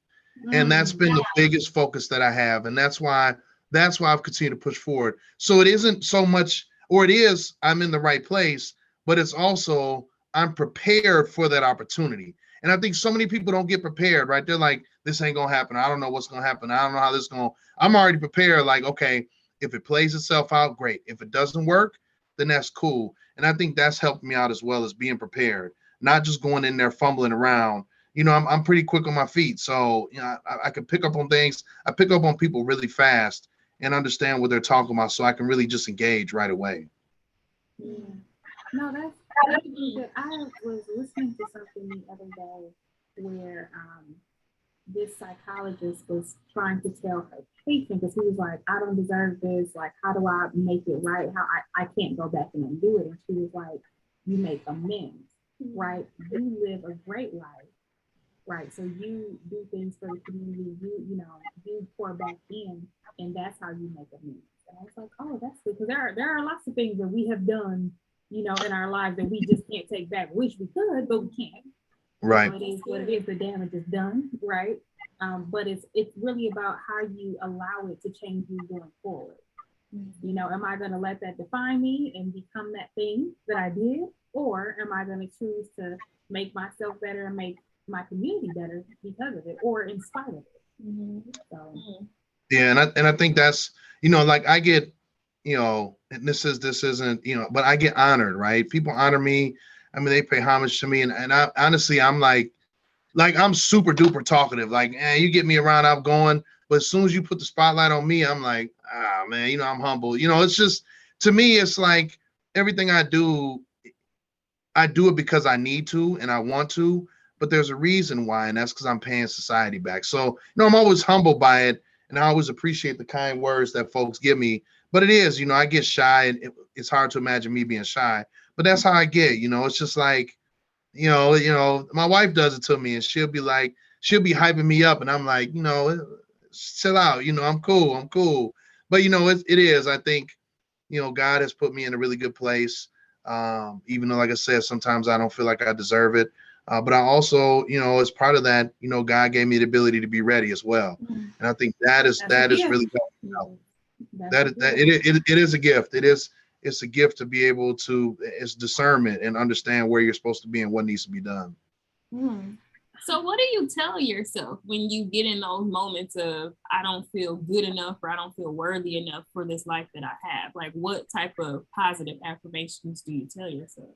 And that's been the biggest focus that I have. And that's why I've continued to push forward. So it isn't so much, or it is, I'm in the right place, but it's also, I'm prepared for that opportunity. And I think so many people don't get prepared, right? They're like, this ain't going to happen. I don't know what's going to happen. I don't know how this is going to, I'm already prepared. Like, okay, if it plays itself out, great. If it doesn't work, then that's cool. And I think that's helped me out as well as being prepared, not just going in there fumbling around. I'm pretty quick on my feet. So, I can pick up on things. I pick up on people really fast and understand what they're talking about, so I can really just engage right away. Yeah. No, that's good. I was listening to something the other day where this psychologist was trying to tell her patient, because he was like, I don't deserve this. Like, how do I make it right? How I can't go back and undo it. And she was like, you make amends, right? You live a great life. Right. So you do things for the community, you pour back in, and that's how you make amends. And I was like, oh, that's good. Because there are lots of things that we have done, in our lives that we just can't take back. Wish we could, but we can't. Right. It is what it is. The damage is done. Right. But it's really about how you allow it to change you going forward. Am I going to let that define me and become that thing that I did? Or am I going to choose to make myself better and make my community better because of it, or in spite of it? So. Yeah, and I think that's, like I get, and this isn't, but I get honored, right? People honor me. I mean, they pay homage to me, and I honestly, I'm like, like I'm super duper talkative. Like, you get me around, I'm going. But as soon as you put the spotlight on me, I'm like, man, I'm humble. It's just, to me, it's like everything I do it because I need to and I want to, but there's a reason why, and that's because I'm paying society back. So, I'm always humbled by it, and I always appreciate the kind words that folks give me. But it is, I get shy, and it's hard to imagine me being shy, but that's how I get. It's just like, my wife does it to me, and she'll be hyping me up, and I'm like, chill out, I'm cool, I'm cool. But it is. I think, God has put me in a really good place. Even though, like I said, sometimes I don't feel like I deserve it. But I also, as part of that, God gave me the ability to be ready as well. And I think that is really helpful out. It is a gift. It's a gift to be able to, it's discernment and understand where you're supposed to be and what needs to be done. So what do you tell yourself when you get in those moments of, I don't feel good enough, or I don't feel worthy enough for this life that I have? Like, what type of positive affirmations do you tell yourself?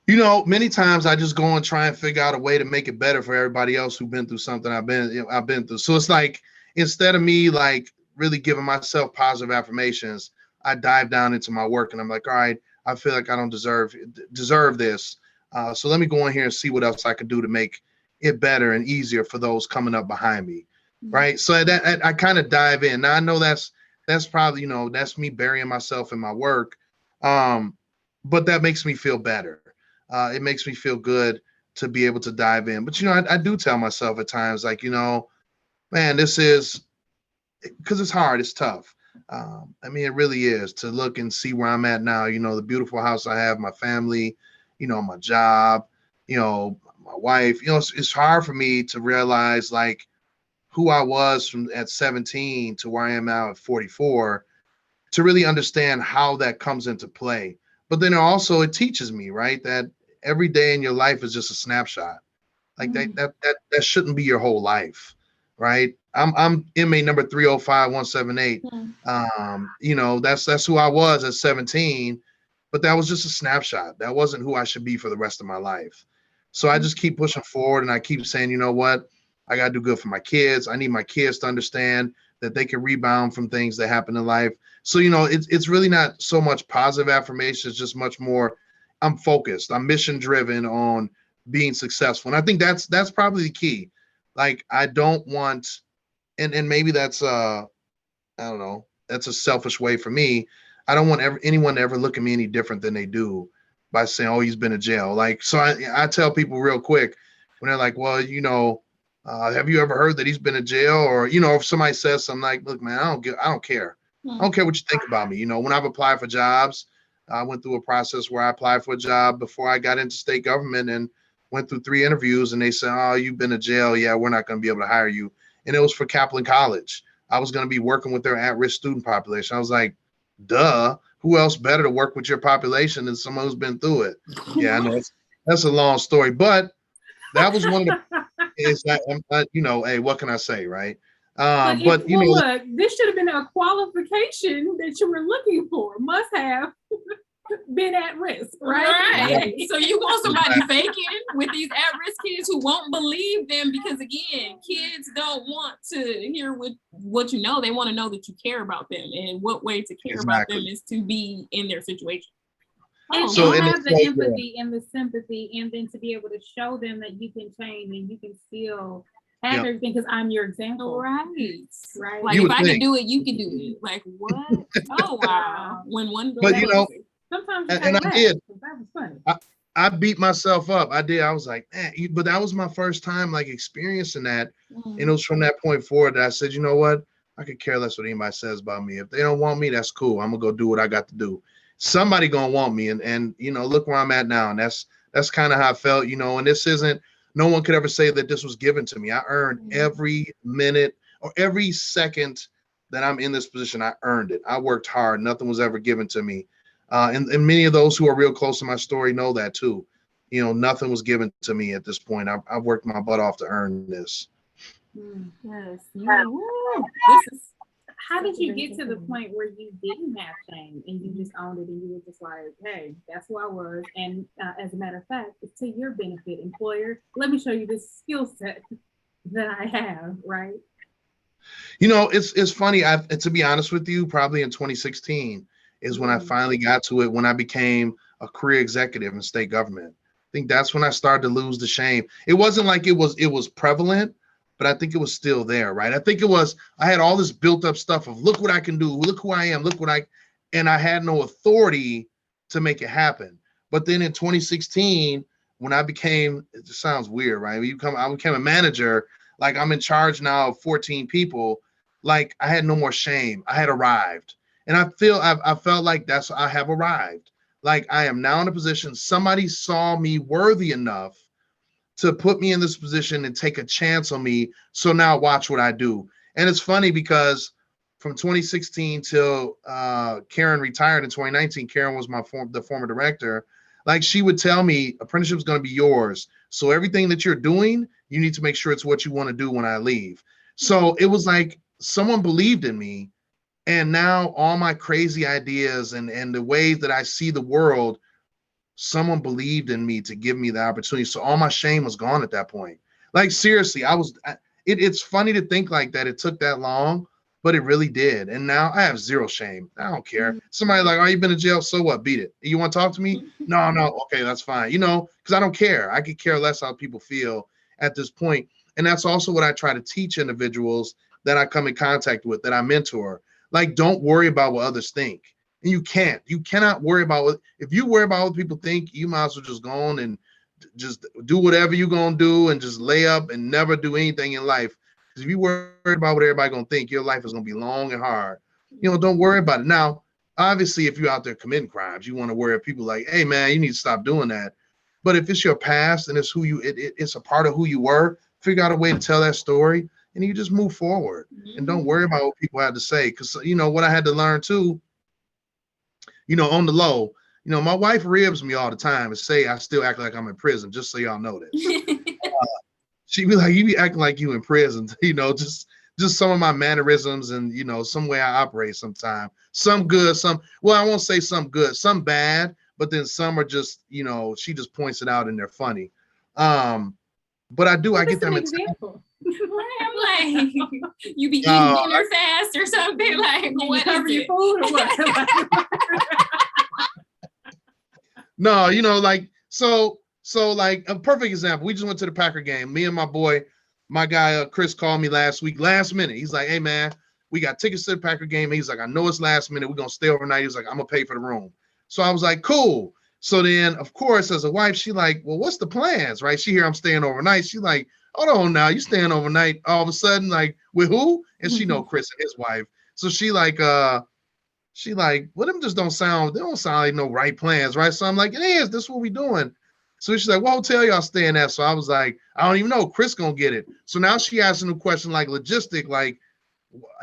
Many times I just go and try and figure out a way to make it better for everybody else who's been through something I've been through. So it's like, instead of me like really giving myself positive affirmations, I dive down into my work and I'm like, all right, I feel like I don't deserve this. So let me go in here and see what else I can do to make it better and easier for those coming up behind me. Right. So that I kind of dive in. Now I know that's probably, that's me burying myself in my work. But that makes me feel better. It makes me feel good to be able to dive in. But, I do tell myself at times, like, man, this is, because it's hard. It's tough. I mean, it really is, to look and see where I'm at now, the beautiful house I have, my family, my job, my wife. It's hard for me to realize like who I was from at 17 to where I am now at 44, to really understand how that comes into play. But then also it teaches me, right, that every day in your life is just a snapshot. Like that shouldn't be your whole life, right? I'm MA number 305178. That's who I was at 17, but that was just a snapshot. That wasn't who I should be for the rest of my life. So I just keep pushing forward, and I keep saying, you know what? I got to do good for my kids. I need my kids to understand that they can rebound from things that happen in life. So, it's really not so much positive affirmations, just much more, I'm focused. I'm mission driven on being successful. And I think that's probably the key. Like, I don't want, and maybe that's I don't know, that's a selfish way for me. I don't want anyone to ever look at me any different than they do by saying, oh, he's been in jail. Like, so I tell people real quick when they're like, well, have you ever heard that he's been in jail? Or, if somebody says something, like, look, man, I don't care. I don't care what you think about me. When I've applied for jobs, I went through a process where I applied for a job before I got into state government and went through 3 interviews, and they said, oh, you've been in jail. Yeah, we're not going to be able to hire you. And it was for Kaplan College. I was going to be working with their at-risk student population. I was like, duh, who else better to work with your population than someone who's been through it? Yeah, I know that's a long story, but that was one of the, is that, hey, what can I say, right? But look, this should have been a qualification that you were looking for. Must have been at risk, right? So you want somebody faking with these at-risk kids who won't believe them, because again, kids don't want to hear what you know. They want to know that you care about them, and what way to care about them is to be in their situation. And so have the empathy and the sympathy, and then to be able to show them that you can change and you can still have everything, because I'm your example. Right. Like, if I can do it, you can do it. Like, what? Oh, wow. When one goes, but sometimes and I did. That was funny. I beat myself up. I did. I was like, man, but that was my first time like experiencing that. And it was from that point forward that I said, you know what? I could care less what anybody says about me. If they don't want me, that's cool. I'm gonna go do what I got to do. Somebody gonna want me, and look where I'm at now. And that's kind of how I felt, and this isn't, no one could ever say that this was given to me. I earned every minute or every second that I'm in this position. I earned it. I worked hard. Nothing was ever given to me. And many of those who are real close to my story know that too. Nothing was given to me at this point. I've worked my butt off to earn this. Yes. This is how did you get to the point where you didn't have shame and you just owned it and you were just like, hey, that's who I was. And as a matter of fact, it's to your benefit, employer. Let me show you this skill set that I have, right? It's funny. To be honest with you, probably in 2016 is when I finally got to it, when I became a career executive in state government. I think that's when I started to lose the shame. It wasn't like it was prevalent, but I think it was still there, right? I think I had all this built up stuff of look what I can do, look who I am, and I had no authority to make it happen. But then in 2016, when it just sounds weird, right? I became a manager, like I'm in charge now of 14 people, like I had no more shame. I had arrived. And I felt like I have arrived. Like I am now in a position, somebody saw me worthy enough to put me in this position and take a chance on me. So now watch what I do. And it's funny because from 2016 till Karen retired in 2019, Karen was the former director. Like she would tell me, apprenticeship is going to be yours. So everything that you're doing, you need to make sure it's what you want to do when I leave. So it was like someone believed in me. And now all my crazy ideas and the ways that I see the world, someone believed in me to give me the opportunity. So all my shame was gone at that point. Like seriously, it's funny to think like that. It took that long, but it really did. And now I have zero shame. I don't care. Somebody like, oh, you been in jail? So what? Beat it. You want to talk to me? No. Okay, that's fine. Because I don't care. I could care less how people feel at this point. And that's also what I try to teach individuals that I come in contact with, that I mentor. Like, don't worry about what others think. And you cannot worry about if you worry about what people think, you might as well just go on and just do whatever you're going to do and just lay up and never do anything in life. Because if you worry about what everybody's going to think, your life is going to be long and hard. Don't worry about it. Now, obviously, if you're out there committing crimes, you want to worry about people like, hey, man, you need to stop doing that. But if it's your past and it's it's a part of who you were, figure out a way to tell that story and you just move forward and don't worry about what people had to say. Because, what I had to learn too, on the low, my wife ribs me all the time and say I still act like I'm in prison, just so y'all know this. She be like, you be acting like you in prison, just some of my mannerisms and, some way I operate sometimes. Some good, I won't say some good, some bad, but then some are just, she just points it out and they're funny. But I get them example. I'm like, you be eating dinner fast or something? Like, what cover your food or what? No, so like a perfect example. We just went to the Packer game. Me and my guy Chris called me last minute. He's like, hey man, we got tickets to the Packer game. He's like, I know it's last minute. We're gonna stay overnight. He's like, I'm gonna pay for the room. So I was like, cool. So then, of course, as a wife, she like, well, what's the plans, right? She hear I'm staying overnight. She like, hold on now, you staying overnight all of a sudden, like with who? And she know Chris and his wife. So she like, well, them just don't sound like no right plans, right? So I'm like, it is, this is what we doing. So she's like, what hotel y'all staying at? So I was like, I don't even know, Chris gonna get it. So now she asking a question like logistic, like,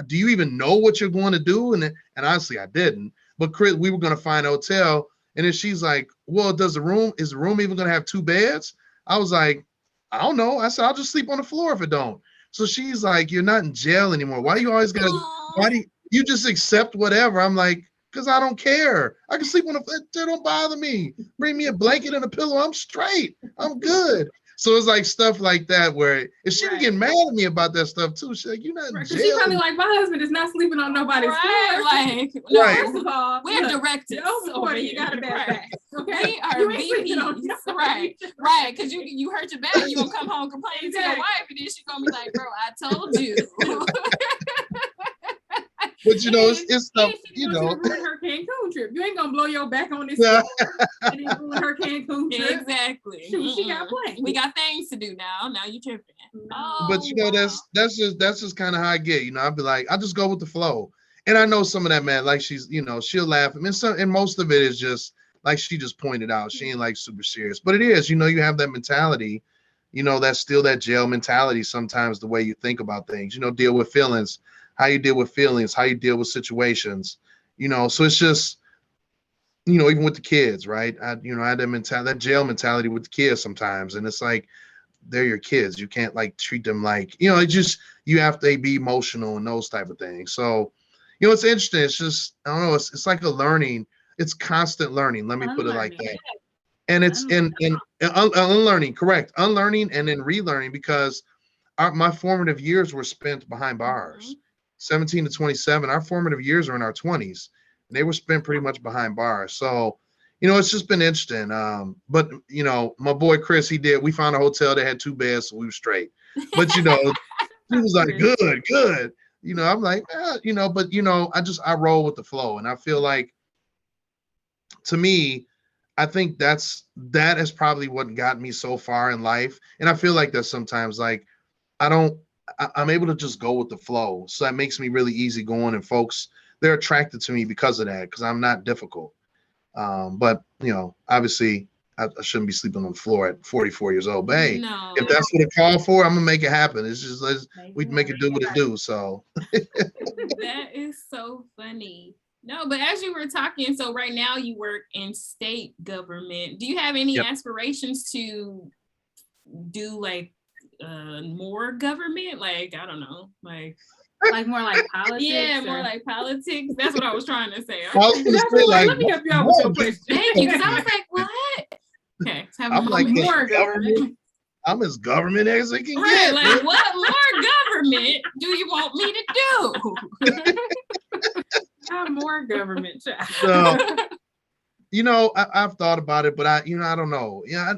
do you even know what you're going to do? And honestly, I didn't. But Chris, we were gonna find a hotel. And then she's like, well, is the room even going to have 2 beds? I was like, I don't know. I said, I'll just sleep on the floor if it don't. So she's like, you're not in jail anymore. Why do you just accept whatever? I'm like, because I don't care. I can sleep on the floor. Don't bother me. Bring me a blanket and a pillow. I'm straight. I'm good. So it's like stuff like that where if she would get mad at me about that stuff too, she's like, you're not in jail. She probably like, my husband is not sleeping on nobody's floor. Like, first of all, we're directives. You got a bad back. Okay, we are VPs. Right. Because you hurt your back, you gonna come home complaining to your wife, and then she's gonna be like, bro, I told you. But it's stuff, ruin her Cancun trip. You ain't gonna blow your back on this and then ruin her Cancun trip. Exactly. She got plans. We got things to do now. Now you tripping. Oh, but that's just kind of how I get. I'd be like, I just go with the flow. And I know some of that, man, like she's, she'll laugh. And most of it is just like she just pointed out. She ain't like super serious. But it is, you have that mentality, that's still that jail mentality sometimes, the way you think about things, deal with feelings. How you deal with feelings, how you deal with situations, so it's just, even with the kids, right? I had that jail mentality with the kids sometimes. And it's like, they're your kids. You can't like treat them like, you have to be emotional and those type of things. So it's interesting. It's just, I don't know, it's like a learning, it's constant learning. Let me put it like Unlearning. that. And it's unlearning, correct. Unlearning and then relearning, because my formative years were spent behind bars. 17 to 27, our formative years are in our 20s, and they were spent pretty much behind bars. So, it's just been interesting. But my boy Chris, we found a hotel that had 2 beds, so we were straight. But he was like, good. I'm like, but I roll with the flow, and I feel like, to me, I think that is probably what got me so far in life. And I feel like that sometimes, like, I'm able to just go with the flow. So that makes me really easy going, and folks, they're attracted to me because of that, because I'm not difficult. But obviously I shouldn't be sleeping on the floor at 44 years old. But hey, No. if that's what it called for, I'm gonna make it happen. It's just we can make it do what it do. So That is so funny. No, but as you were talking, so right now you work in state government. Do you have any aspirations to do like more government? Like, I don't know, like more like politics. Yeah, more like politics. That's what I was trying to say. I was gonna say, like, let me help you out with your question. Thank you. Because I was like, what? Okay, I'm like, more government. I'm as government as it can right, get. like, man. What more government do you want me to do? Not more government. So, I've thought about it, but I don't know. Yeah,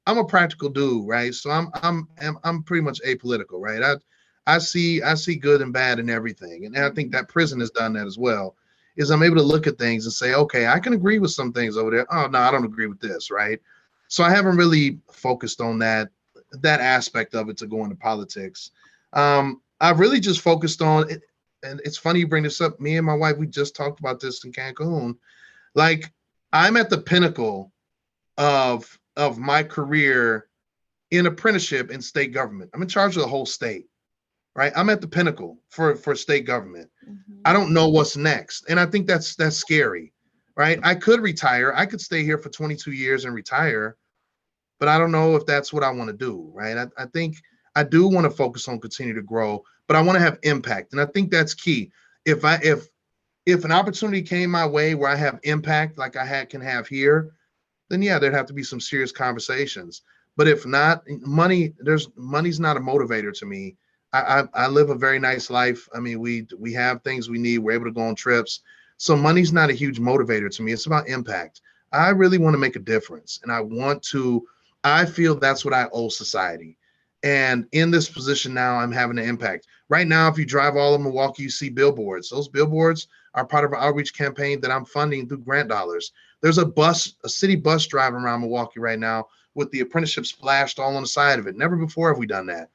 I'm a practical dude, right? So I'm pretty much apolitical, right? I see good and bad in everything, and I think that prison has done that as well. Is I'm able to look at things and say, okay, I can agree with some things over there. Oh no, I don't agree with this, right? So I haven't really focused on that aspect of it to go into politics. I've really just focused on it, and it's funny you bring this up. Me and my wife, we just talked about this in Cancun. Like, I'm at the pinnacle of my career in apprenticeship in state government. I'm in charge of the whole state, right? I'm at the pinnacle for state government. I don't know what's next, and I think that's scary, right? I could retire. I could stay here for 22 years and retire, but I don't know if that's what I want to do, right? I think I do want to focus on continue to grow, but I want to have impact, and I think that's key. If an opportunity came my way where I have impact like I can have here, then yeah, there'd have to be some serious conversations. But if not, money's not a motivator to me. I live a very nice life. I mean, we have things we need. We're able to go on trips. So money's not a huge motivator to me. It's about impact. I really want to make a difference, and I feel that's what I owe society. And in this position now, I'm having an impact. Right now, if you drive all of Milwaukee, you see billboards. Those billboards are part of an outreach campaign that I'm funding through grant dollars. There's a city bus driving around Milwaukee right now with the apprenticeship splashed all on the side of it. Never before have we done that.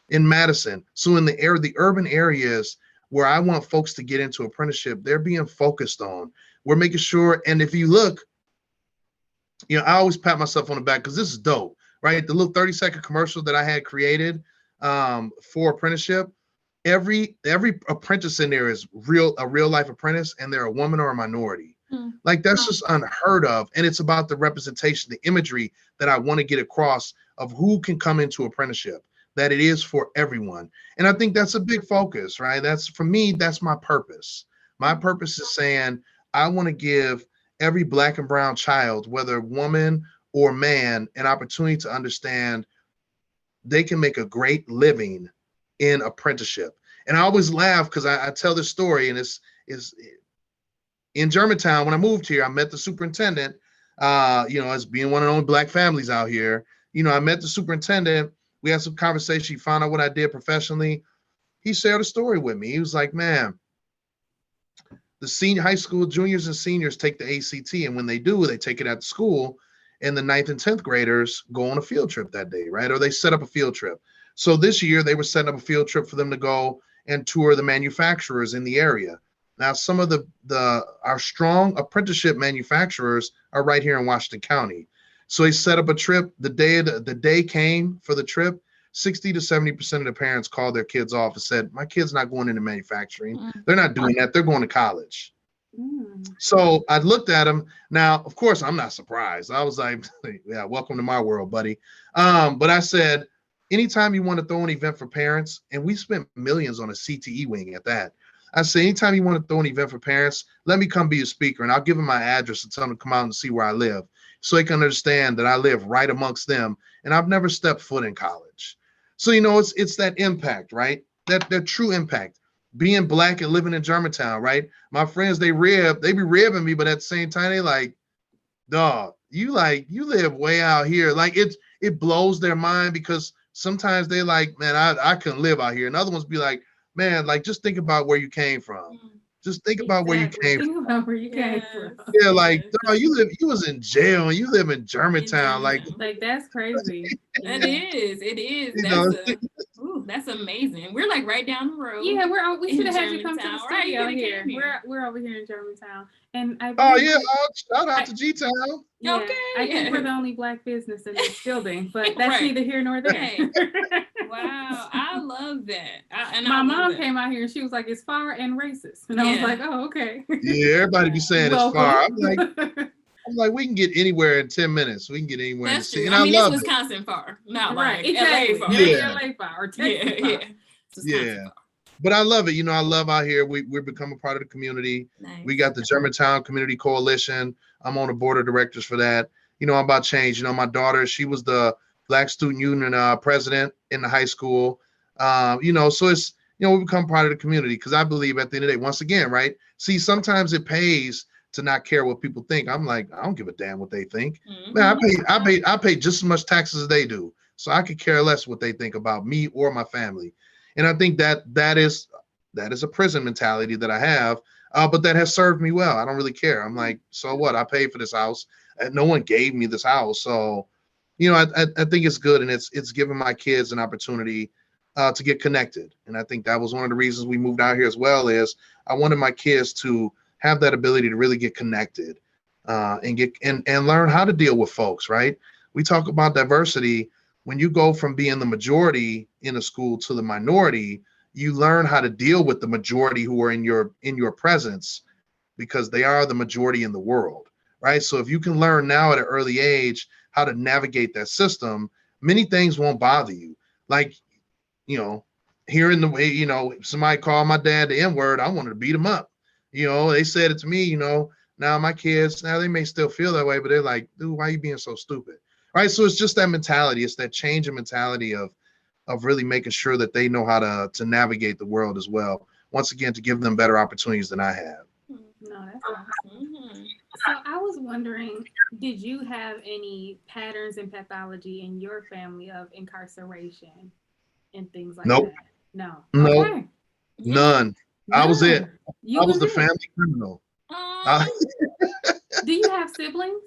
In Madison. So in the urban areas where I want folks to get into apprenticeship, they're being focused on. We're making sure, and if you look, I always pat myself on the back because this is dope, right? The little 30-second commercial that I had created for apprenticeship, every apprentice in there is a real life apprentice, and they're a woman or a minority. Like, that's just unheard of. And it's about the representation, the imagery that I want to get across of who can come into apprenticeship, that it is for everyone. And I think that's a big focus, right? For me, that's my purpose. My purpose is saying, I want to give every Black and brown child, whether woman or man, an opportunity to understand they can make a great living in apprenticeship. And I always laugh because I tell this story, and it's in Germantown. When I moved here, I met the superintendent, as being one of the only Black families out here. I met the superintendent. We had some conversation. He found out what I did professionally. He shared a story with me. He was like, man, the senior high school juniors and seniors take the ACT, and when they do, they take it at the school, and the 9th and 10th graders go on a field trip that day, right? Or they set up a field trip. So this year they were setting up a field trip for them to go and tour the manufacturers in the area. Now, some of our strong apprenticeship manufacturers are right here in Washington County. So he set up a trip. The day came for the trip, 60 to 70% of the parents called their kids off and said, my kid's not going into manufacturing. They're not doing that. They're going to college. So I looked at him. Now, of course, I'm not surprised. I was like, yeah, welcome to my world, buddy. But I said, anytime you want to throw an event for parents, and we spent millions on a CTE wing at that. I say, anytime you want to throw an event for parents, let me come be a speaker, and I'll give them my address and tell them to come out and see where I live, so they can understand that I live right amongst them, and I've never stepped foot in college. So, it's that impact, right? That true impact. Being Black and living in Germantown, right? My friends, they be ribbing me, but at the same time, they like, dog, you live way out here. Like it blows their mind, because sometimes they like, man, I couldn't live out here. And other ones be like, man, like, just think about where you came from. Just think about where you came from. Think about where you came from. Yeah, like, dog, you was in jail and you live in Germantown. Like that's crazy. It is. That's amazing. We're like right down the road. Yeah, we should have had you come to the studio here. We're over here in Germantown. And shout out to G-Town. Yeah, okay. I think we're the only Black business in this building, but that's neither here nor there. Right. Wow, I love that. My mom came out here and she was like, "It's far and racist," and I was like, "Oh, okay." Yeah, everybody be saying it's far. I'm like, we can get anywhere in 10 minutes. We can get anywhere. That's true. I mean, it's Wisconsin far, not like LA far. LA far or Texas far. Yeah. But I love it. I love out here. We've become a part of the community. Nice. We got the Germantown Community Coalition. I'm on the board of directors for that. I'm about change. My daughter, she was the Black Student Union president in the high school. So it's, we become part of the community, because I believe at the end of the day, once again, right? See, sometimes it pays to not care what people think. I'm like, I don't give a damn what they think. Mm-hmm. Man, I pay just as much taxes as they do. So I could care less what they think about me or my family. And I think that is a prison mentality that I have, but that has served me well. I don't really care. I'm like, so what? I paid for this house, and no one gave me this house. So, I think it's good, and it's given my kids an opportunity to get connected. And I think that was one of the reasons we moved out here as well, is I wanted my kids to have that ability to really get connected and learn how to deal with folks, right? We talk about diversity. When you go from being the majority in a school to the minority, you learn how to deal with the majority who are in your presence, because they are the majority in the world, right? So if you can learn now at an early age how to navigate that system, many things won't bother you. Like, hearing the way, if somebody called my dad the N-word, I wanted to beat him up. They said it to me, now my kids, now they may still feel that way, but they're like, dude, why are you being so stupid? Right. So it's just that mentality. It's that change in mentality of really making sure that they know how to navigate the world as well. Once again, to give them better opportunities than I have. No, that's awesome. Mm-hmm. So I was wondering, did you have any patterns and pathology in your family of incarceration and things like that? No. Nope. Okay. None. I was it. I was the family criminal. Do you have siblings?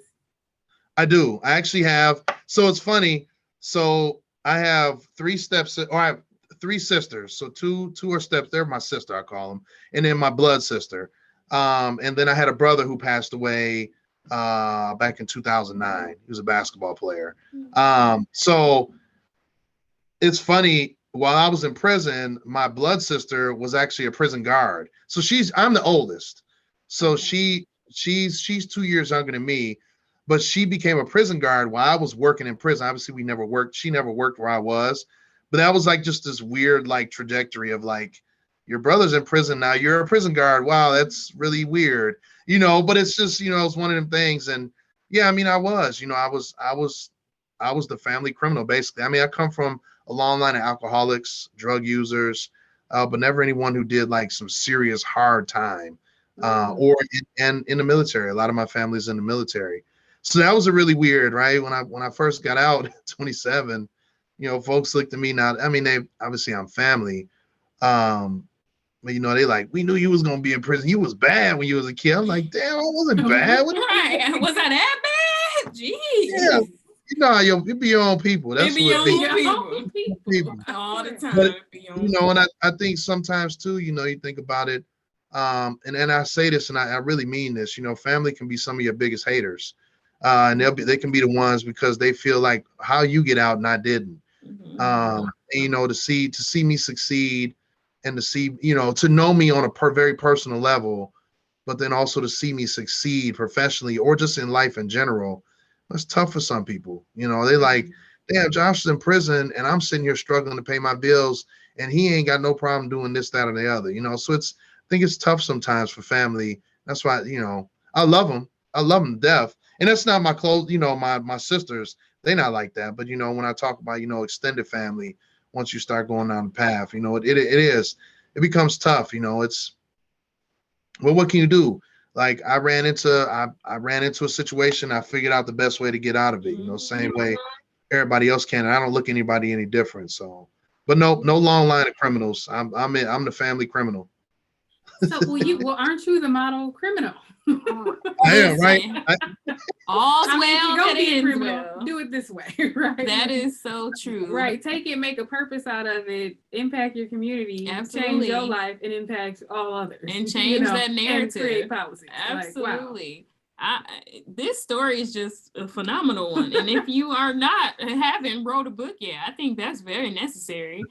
I do. I actually have. So it's funny. So I have I have 3 sisters. So two are steps. They're my sister, I call them. And then my blood sister. And then I had a brother who passed away back in 2009. He was a basketball player. So it's funny. While I was in prison, my blood sister was actually a prison guard. So I'm the oldest. So she's 2 years younger than me, but she became a prison guard while I was working in prison. Obviously she never worked where I was, but that was like just this weird like trajectory of like, your brother's in prison now, you're a prison guard. Wow, that's really weird, but it's just, it's one of them things. And yeah, I mean, I was the family criminal, basically. I mean, I come from a long line of alcoholics, drug users, but never anyone who did like some serious hard time, or in the military. A lot of my family's in the military. So that was a really weird, right? When I first got out at 27, folks looked at me now. I mean, I'm family. But they like, we knew you was gonna be in prison. You was bad when you was a kid. I'm like, damn, I wasn't bad. Right. Was I that bad? Jeez. Yeah. It be your own people. That's what it be. People. All the time. But, and I think sometimes too, you think about it. And I say this, and I really mean this, family can be some of your biggest haters. And they can be the ones because they feel like how you get out and I didn't. Mm-hmm. And, to see me succeed, and to see, to know me on a very personal level, but then also to see me succeed professionally or just in life in general, that's tough for some people. They like, damn, Josh is in prison and I'm sitting here struggling to pay my bills and he ain't got no problem doing this, that, or the other, so think it's tough sometimes for family. That's why, I love them. I love them to death. And that's not my close, my sisters, they not like that. But, when I talk about, extended family, once you start going down the path, it becomes tough. Well, what can you do? Like I ran into a situation. I figured out the best way to get out of it. Same way everybody else can. And I don't look anybody any different. So, but no long line of criminals. I'm the family criminal. So, aren't you the model criminal? I am, right? All's if well you're gonna that be a ends criminal, well. do it this way, right? That is so true. Right. Take it, make a purpose out of it, impact your community, Absolutely. change your life, and impact all others. And change that narrative. And create policies. Absolutely. This story is just a phenomenal one. And if you haven't wrote a book yet, I think that's very necessary.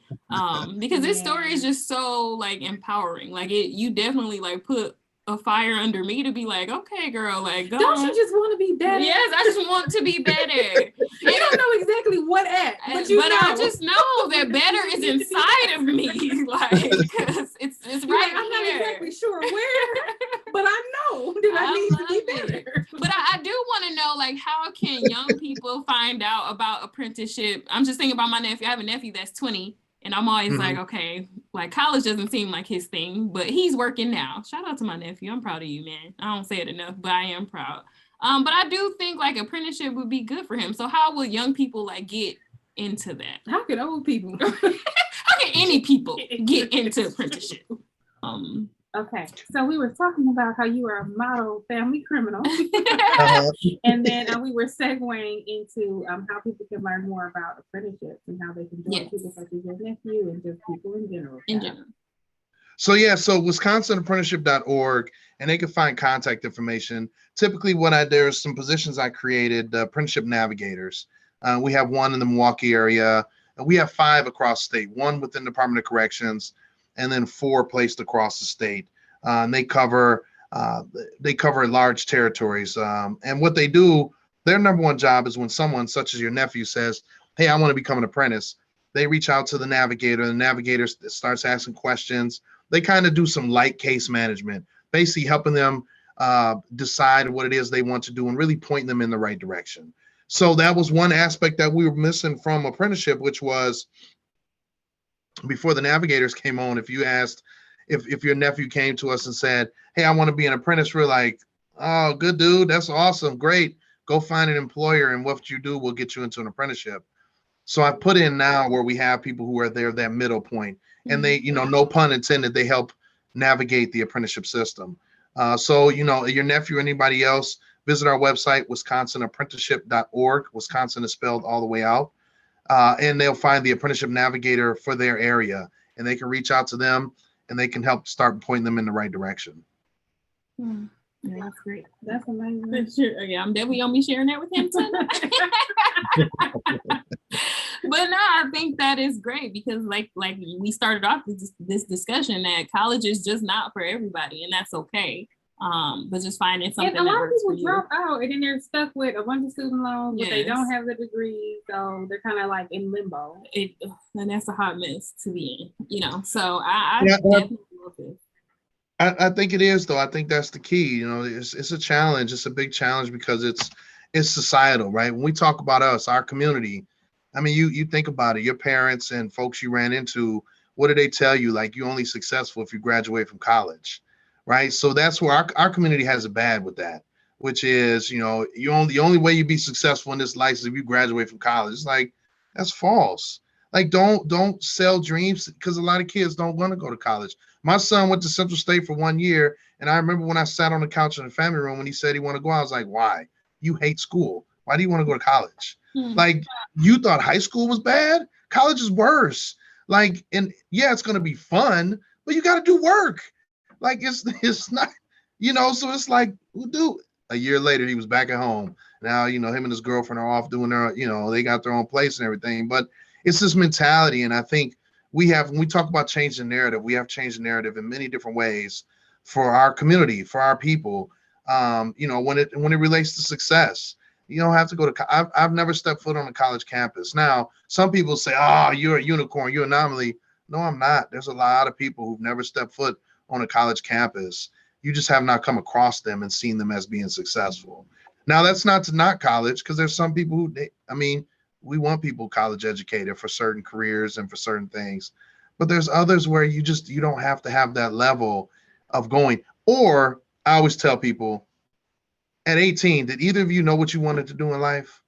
Because this story is just so like empowering. Like you definitely like put a fire under me to be like, okay, girl, like go don't on. You just want to be better? Yes, I just want to be better. You don't know exactly what at, but I just know that better is inside of me. Like, cause it's right I'm not here. exactly sure where, but I know that I need to be better. But I do want to know, like, how can young people find out about apprenticeship? I'm just thinking about my nephew. I have a nephew that's 20. And I'm always like, okay, like college doesn't seem like his thing, but he's working now. Shout out to my nephew. I'm proud of you, man. I don't say it enough, but I am proud. But I do think like apprenticeship would be good for him. So how will young people like get into that? How can old people? How can any people get into apprenticeship? Okay, so we were talking about how you are a model family criminal, and then we were segueing into how people can learn more about apprenticeships and how they can join people such as your nephew and just people in general. So wisconsinapprenticeship.org, and they can find contact information. Typically there's some positions I created, apprenticeship navigators. We have one in the Milwaukee area, and we have 5 across the state, 1 within the Department of Corrections, and then 4 placed across the state. And they cover large territories. And what they do, their number one job is when someone such as your nephew says, hey, I want to become an apprentice. They reach out to the navigator. The navigator starts asking questions. They kind of do some light case management, basically helping them decide what it is they want to do and really pointing them in the right direction. So that was one aspect that we were missing from apprenticeship, which was before the navigators came on. If you asked, if your nephew came to us and said, hey, I want to be an apprentice, we're like, oh, good dude, that's awesome, great. Go find an employer, and what you do will get you into an apprenticeship. So I put in now where we have people who are there, that middle point, and they, no pun intended, they help navigate the apprenticeship system. So, your nephew or anybody else, visit our website, wisconsinapprenticeship.org. Wisconsin is spelled all the way out. And they'll find the apprenticeship navigator for their area, and they can reach out to them, and they can help start pointing them in the right direction. Yeah, that's great. That's amazing. Sure. Yeah, I'm definitely gonna be sharing that with him tonight. But no, I think that is great because like we started off this discussion that college is just not for everybody, and that's okay. But just finding something. And a lot of people drop out, and then they're stuck with a bunch of student loans, but they don't have the degree, so they're kind of like in limbo. And that's a hot mess to be in, So I definitely love this. I think it is, though. I think that's the key. It's a challenge. It's a big challenge because it's societal, right? When we talk about us, our community, I mean, you think about it, your parents and folks you ran into, what do they tell you? Like, you're only successful if you graduate from college, right? So that's where our community has it bad with that, which is, the only way you be successful in this life is if you graduate from college. It's like, that's false. Like, don't sell dreams, because a lot of kids don't want to go to college. My son went to Central State for 1 year, and I remember when I sat on the couch in the family room when he said he wanted to go, I was like, why? You hate school. Why do you want to go to college? Like, you thought high school was bad? College is worse. Like, and yeah, it's going to be fun, but you got to do work. Like, it's not, so it's like, dude, a year later, he was back at home. Now, him and his girlfriend are off doing their, they got their own place and everything, but it's this mentality. And I think when we talk about changing the narrative, we have changed the narrative in many different ways for our community, for our people. When it relates to success, you don't have to go to, I've never stepped foot on a college campus. Now, some people say, oh, you're a unicorn, you're an anomaly. No, I'm not. There's a lot of people who've never stepped foot on a college campus. You just have not come across them and seen them as being successful. Now, that's not to knock college, because there's some people who, we want people college educated for certain careers and for certain things. But there's others where you don't have to have that level of going. Or I always tell people, at 18, did either of you know what you wanted to do in life?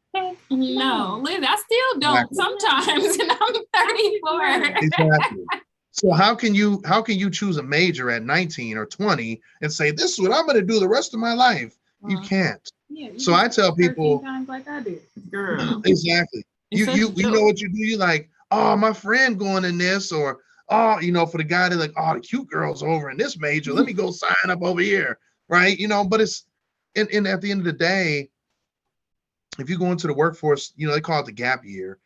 No, Liz, I still don't sometimes, and I'm 34. Exactly. So how can you choose a major at 19 or 20 and say, this is what I'm going to do the rest of my life? You can't. Yeah, so I tell people, times like I did. Girl. Exactly. You know what you do? You like, oh, my friend going in this, or oh, for the guy that like, oh, the cute girl's over in this major. Let me go sign up over here. Right. But it's and at the end of the day, if you go into the workforce, they call it the gap year.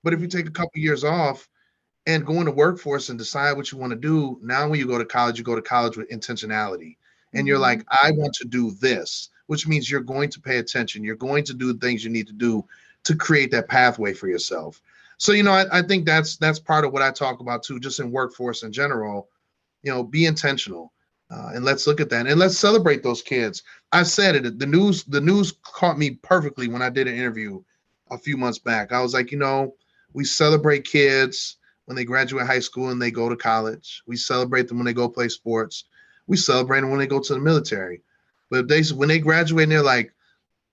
But if you take a couple years off and go into workforce and decide what you want to do, now when you go to college with intentionality. And you're like, I want to do this, which means you're going to pay attention. You're going to do the things you need to do to create that pathway for yourself. So, I think that's part of what I talk about too, just in workforce in general. Be intentional, and let's look at that, and let's celebrate those kids. I said it. The news caught me perfectly when I did an interview a few months back. I was like, we celebrate kids when they graduate high school and they go to college. We celebrate them when they go play sports. We celebrate them when they go to the military. But when they graduate and they're like,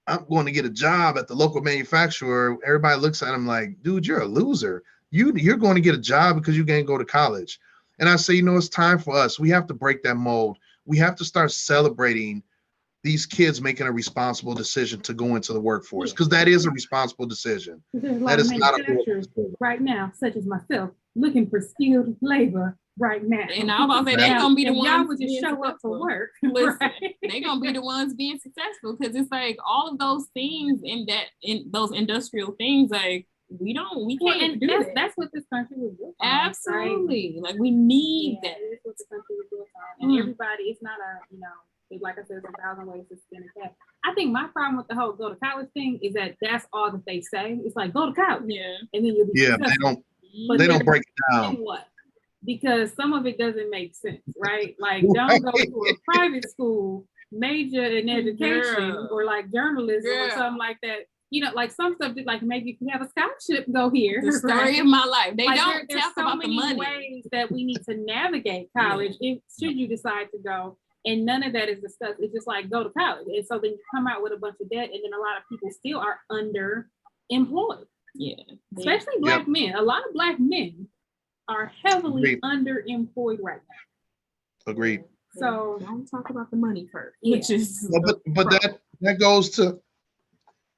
I'm going to get a job at the local manufacturer, everybody looks at them like, dude, you're a loser. You're going to get a job because you can't go to college. And I say, it's time for us. We have to break that mold. We have to start celebrating these kids making a responsible decision to go into the workforce, because that is a responsible decision. That is not a right now, such as myself, looking for skilled labor right now. And I'm about to say they're gonna be the ones y'all would just show up for work. Listen, they're gonna be the ones being successful, because it's like all of those things in those industrial things, like we can't do that. That's what this country was built on. Absolutely, right? Like we need that. That's what the country was built on, and everybody. It's not like I said, there's 1,000 ways to skin a cat. I think my problem with the whole go to college thing is that that's all that they say. It's like, go to college. Yeah. And then you'll be successful. They don't break it down. What? Because some of it doesn't make sense, right? Like, don't go to a private school, major in education or like journalism or something like that. Like some stuff, like maybe if you have a scholarship, go here. The story of my life. They don't talk so about the money. Ways that we need to navigate college should you decide to go. And none of that is discussed. It's just like, go to college. And so then you come out with a bunch of debt, and then a lot of people still are underemployed. Yeah. Especially Black men. A lot of Black men are heavily underemployed right now. Agreed. So don't talk about the money first. Which is but that goes to,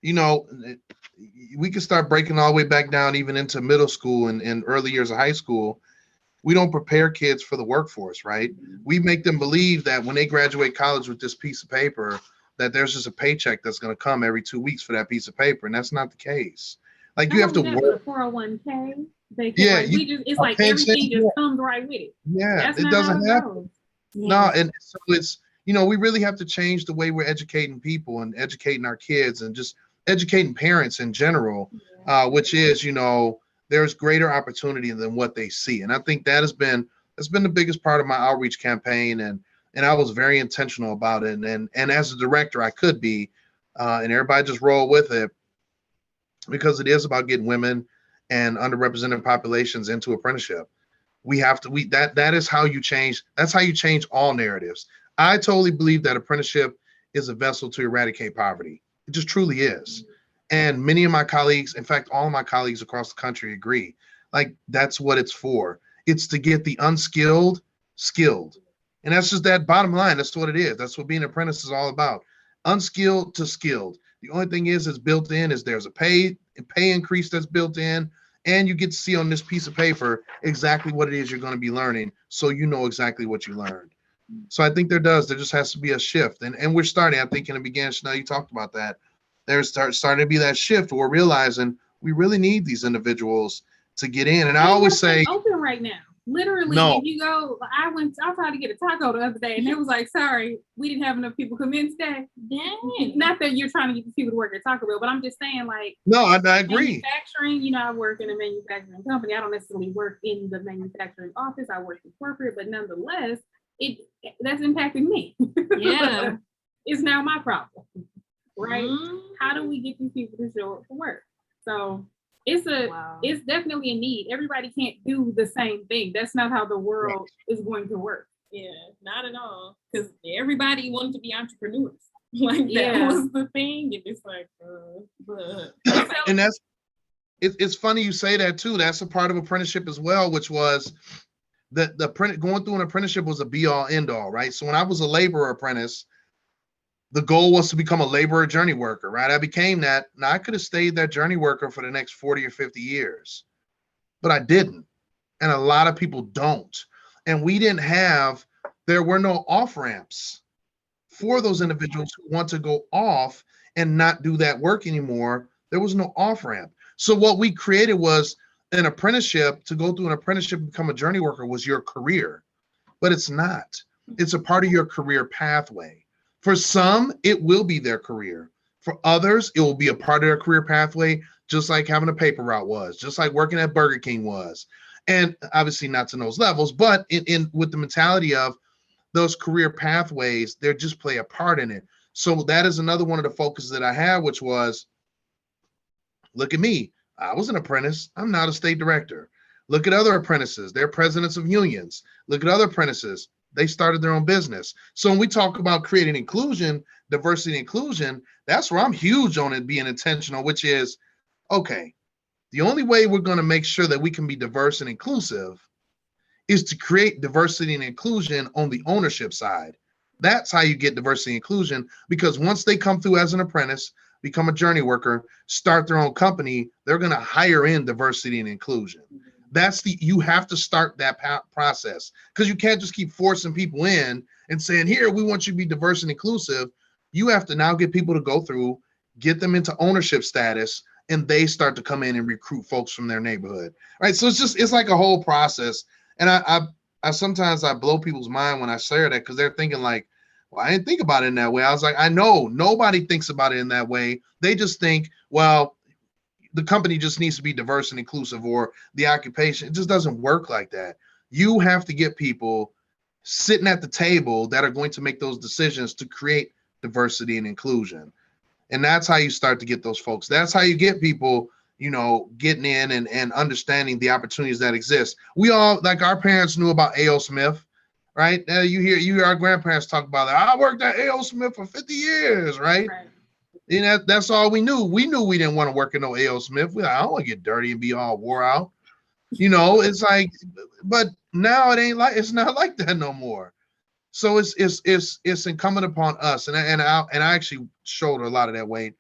we can start breaking all the way back down even into middle school and early years of high school. We don't prepare kids for the workforce, right? We make them believe that when they graduate college with this piece of paper, that there's just a paycheck that's going to come every 2 weeks for that piece of paper. And that's not the case. Like, you have to work. 401k. It's like everything just comes right with it. Yeah, it doesn't happen. No, and so it's, we really have to change the way we're educating people and educating our kids and just educating parents in general, which is, there's greater opportunity than what they see. And I think that's been the biggest part of my outreach campaign. And I was very intentional about it. And as a director, I could be, and everybody just roll with it, because it is about getting women and underrepresented populations into apprenticeship. We have to, that is how you change. That's how you change all narratives. I totally believe that apprenticeship is a vessel to eradicate poverty. It just truly is. And many of my colleagues, in fact, all of my colleagues across the country agree. Like, that's what it's for. It's to get the unskilled skilled. And that's just that bottom line. That's what it is. That's what being an apprentice is all about. Unskilled to skilled. The only thing is built in is there's a pay increase that's built in, and you get to see on this piece of paper exactly what it is you're going to be learning, so you know exactly what you learned. So I think there just has to be a shift. And we're starting, I think in the beginning, Chanel, you talked about that. There's starting to be that shift where we're realizing we really need these individuals to get in. And I always say, open right now. Literally, if you go, I tried to get a taco the other day, and it was like, sorry, we didn't have enough people come in today. Dang. Not that you're trying to get people to work at Taco Bell, but I'm just saying, like, no, I agree. Manufacturing, I work in a manufacturing company. I don't necessarily work in the manufacturing office. I work in corporate, but nonetheless, that's impacting me. Yeah. It's now my problem, right? Mm-hmm. How do we get these people to show up for work? So it's definitely a need. Everybody can't do the same thing. That's not how the world is going to work. Yeah, not at all. Because everybody wanted to be entrepreneurs. Like that was the thing. And it's like, and it's funny you say that too. That's a part of apprenticeship as well, which was going through an apprenticeship was a be all end all, right? So when I was a laborer apprentice, the goal was to become a laborer journey worker, right? I became that. Now I could have stayed that journey worker for the next 40 or 50 years, but I didn't. And a lot of people don't. And there were no off ramps for those individuals who want to go off and not do that work anymore. There was no off ramp. So what we created was an apprenticeship. To go through an apprenticeship and become a journey worker was your career, but it's not. It's a part of your career pathway. For some, it will be their career. For others, it will be a part of their career pathway, just like having a paper route was, just like working at Burger King was. And obviously not to those levels, but in with the mentality of those career pathways, they just play a part in it. So that is another one of the focuses that I had, which was, look at me. I was an apprentice. I'm not a state director. Look at other apprentices. They're presidents of unions. Look at other apprentices. They started their own business. So when we talk about creating inclusion, diversity, inclusion, that's where I'm huge on it being intentional, which is, okay, the only way we're going to make sure that we can be diverse and inclusive is to create diversity and inclusion on the ownership side. That's how you get diversity and inclusion, because once they come through as an apprentice, become a journey worker, start their own company, they're going to hire in diversity and inclusion. You have to start that process, because you can't just keep forcing people in and saying, here, we want you to be diverse and inclusive. You have to now get people to go through, get them into ownership status, and they start to come in and recruit folks from their neighborhood. Right. So it's like a whole process. And I sometimes I blow people's mind when I share that, because they're thinking like, well, I didn't think about it in that way. I was like, I know nobody thinks about it in that way. They just think, well, the company just needs to be diverse and inclusive, or the occupation. It just doesn't work like that. You have to get people sitting at the table that are going to make those decisions to create diversity and inclusion. And that's how you start to get those folks. That's how you get people, getting in and understanding the opportunities that exist. We all, like our parents knew about A.O. Smith, right? You hear our grandparents talk about that. I worked at A.O. Smith for 50 years, right? And that's all we knew. We knew we didn't want to work in no A.O. Smith. I don't want to get dirty and be all wore out. It's like, but now it's not like that no more. So it's incumbent upon us, and I actually showed a lot of that weight.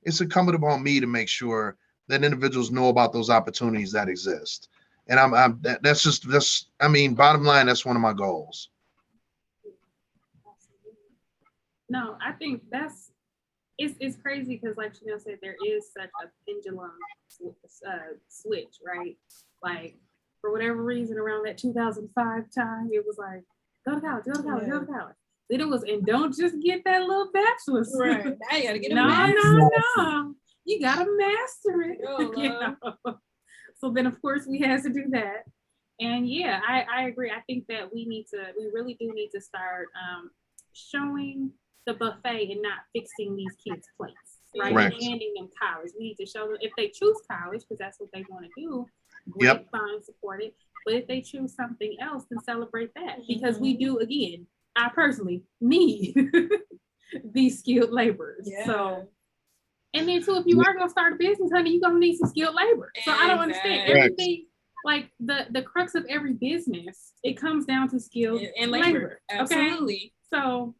It's incumbent upon me to make sure that individuals know about those opportunities that exist. And bottom line, that's one of my goals. No, I think it's crazy, because like Chanel said, there is such a pendulum switch, right? Like, for whatever reason, around that 2005 time, it was like, go to college. Then it was, and don't just get that little bachelor's. Right. Now you gotta get a master's. No. You gotta master it. So then, of course, we had to do that. And yeah, I agree. I think that we really do need to start showing the buffet and not fixing these kids' plates, right? Right. And handing them college. We need to show them, if they choose college, because that's what they want to do, great, fine, support it. But if they choose something else, then celebrate that. Because we do, again, I personally need these skilled laborers. Yeah. So, and then too, if you are going to start a business, honey, you're going to need some skilled labor. So I don't understand everything. Like the crux of every business, it comes down to skilled and labor. Absolutely. Okay? So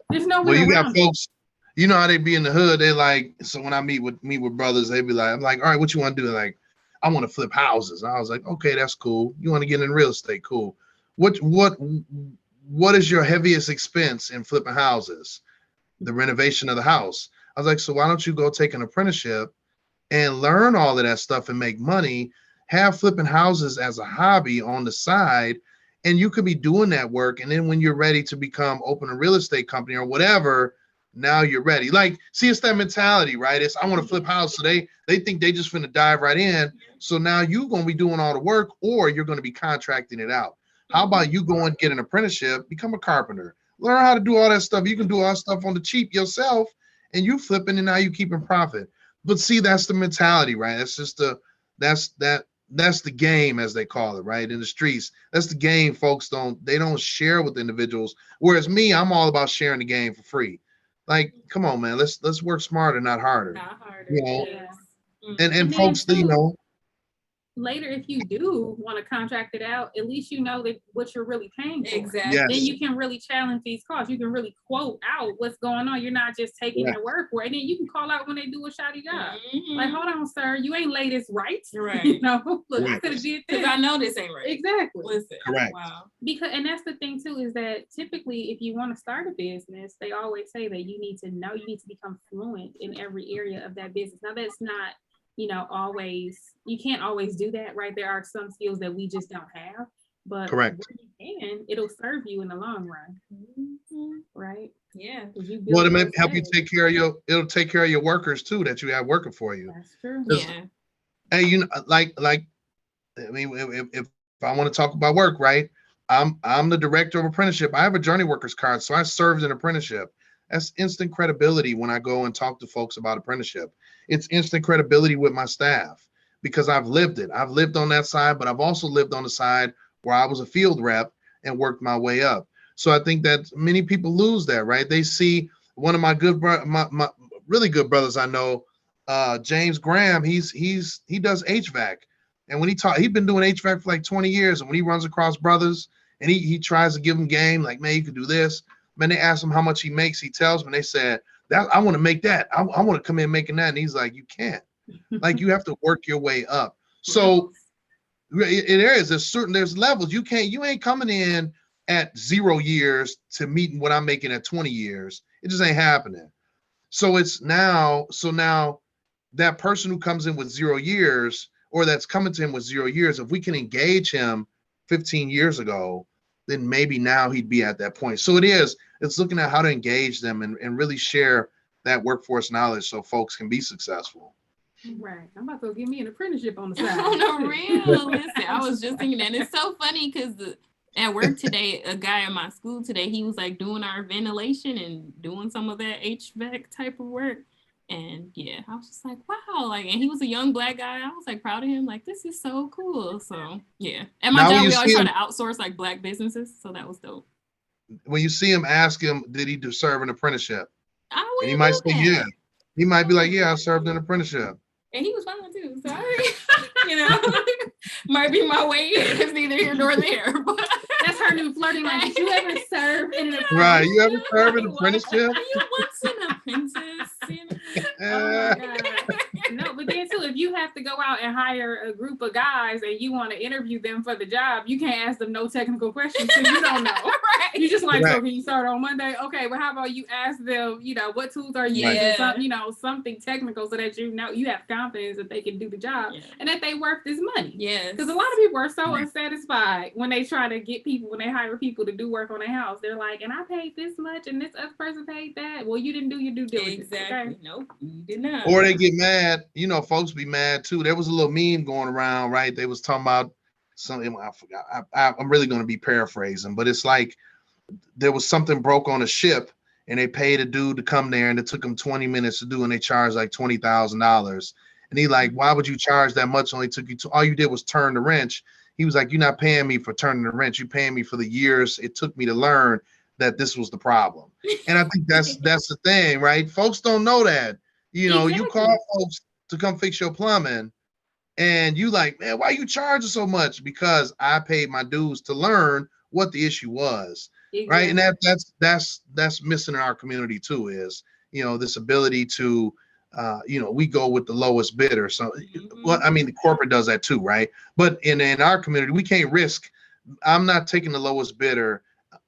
there's no way. Well, you got folks, you know how they be in the hood. They like, so when I meet with brothers, they be like, I'm like, all right, what you want to do? They're like, I want to flip houses. And I was like, okay, that's cool. You want to get in real estate? Cool. What is your heaviest expense in flipping houses? The renovation of the house. I was like, so why don't you go take an apprenticeship and learn all of that stuff and make money, have flipping houses as a hobby on the side, and you could be doing that work. And then when you're ready to open a real estate company or whatever, now you're ready. Like, see, it's that mentality, right? It's, I want to flip house. So they think they just finna dive right in. So now you're going to be doing all the work, or you're going to be contracting it out. How about you go and get an apprenticeship, become a carpenter, learn how to do all that stuff. You can do all that stuff on the cheap yourself, and you flipping, and now you keeping profit. But see, that's the mentality, right? That's just that's the game, as they call it, right? In the streets, that's the game. Folks don't share with individuals. Whereas me, I'm all about sharing the game for free. Like, come on, man, let's work smarter, not harder. Not harder. You know, Yes. and And then folks, too, later, if you do want to contract it out, at least you know that what you're really paying for. Exactly. Yes. Then you can really challenge these costs. You can really quote out what's going on. You're not just taking Yeah. the work for it. And then you can call out when they do a shoddy job. Mhm. Like, hold on, sir, you ain't laid this right. Right. You know, look, I Right. could have did Because this. I know this ain't right. Exactly. Listen. Correct. Wow. Because, and that's the thing too, is that typically if you want to start a business, they always say that you need to become fluent in every area of that business. Now that's not, you can't always do that, right? There are some skills that we just don't have, but Correct. when you can, it'll serve you in the long run, Mhm. right? Yeah. Well, it may help you it'll take care of your workers too that you have working for you. That's true. Yeah. Hey, like I mean, if I want to talk about work, right? I'm the director of apprenticeship. I have a journey workers card, so I served an apprenticeship. That's instant credibility when I go and talk to folks about apprenticeship. It's instant credibility with my staff because I've lived it. I've lived on that side, but I've also lived on the side where I was a field rep and worked my way up. So I think that many people lose that, right? They see one of my my really good brothers I know, James Graham. He does HVAC, and when he'd been doing HVAC for like 20 years, and when he runs across brothers and he tries to give them game, like, man, you could do this. Man, they ask him how much he makes. He tells them, they said, that I want to make that. I want to come in making that. And he's like, you can't. Like, you have to work your way up. So there's levels. You ain't coming in at 0 years to meeting what I'm making at 20 years. It just ain't happening. So now that person who comes in with 0 years, or that's coming to him with 0 years, if we can engage him 15 years ago, then maybe now he'd be at that point. So it's looking at how to engage them and really share that workforce knowledge so folks can be successful. Right. I'm about to give me an apprenticeship on the side. On the real. Listen, I was just thinking that. And it's so funny because at work today, a guy at my school today, he was like doing our ventilation and doing some of that HVAC type of work. And yeah, I was just like, wow. Like, and he was a young Black guy. I was like proud of him. Like, this is so cool. So yeah. At my job, we always try to outsource like Black businesses. So that was dope. When you see him, ask him, did he serve an apprenticeship? And he might say, yeah. He might be like, yeah, I served an apprenticeship. And he was fine too. So might be my way in. It's neither here nor there. But that's her new flirting. Like, did you ever serve in an apprenticeship? Right. You ever served an apprenticeship? Are you once an apprentice? Oh my God. No, but then too, if you have to go out and hire a group of guys and you want to interview them for the job, you can't ask them no technical questions because you don't know. Right. You just like, so can you start on Monday? Okay, but how about you ask them, what tools are you using? Something technical so that you have confidence that they can do the job and that they worth this money. Yes. Because a lot of people are so unsatisfied when they try to get people, when they hire people to do work on their house. They're like, and I paid this much and this other person paid that. Well, you didn't do your due diligence. Exactly. Okay? Nope, you did not. Or they get mad. Folks be mad too. There was a little meme going around, right? They was talking about something. I forgot. I'm really going to be paraphrasing, but it's like there was something broke on a ship and they paid a dude to come there and it took him 20 minutes to do and they charged like $20,000. And he like, why would you charge that much? Only took you all you did was turn the wrench. He was like, you're not paying me for turning the wrench. You're paying me for the years it took me to learn that this was the problem. And I think that's the thing, right? Folks don't know that. Exactly. You call folks to come fix your plumbing and you like, man, why you charging so much? Because I paid my dues to learn what the issue was. Exactly. Right. And that's missing in our community too, is, this ability to, we go with the lowest bidder. So, well, I mean, the corporate does that too, right? But in our community, we can't risk. I'm not taking the lowest bidder.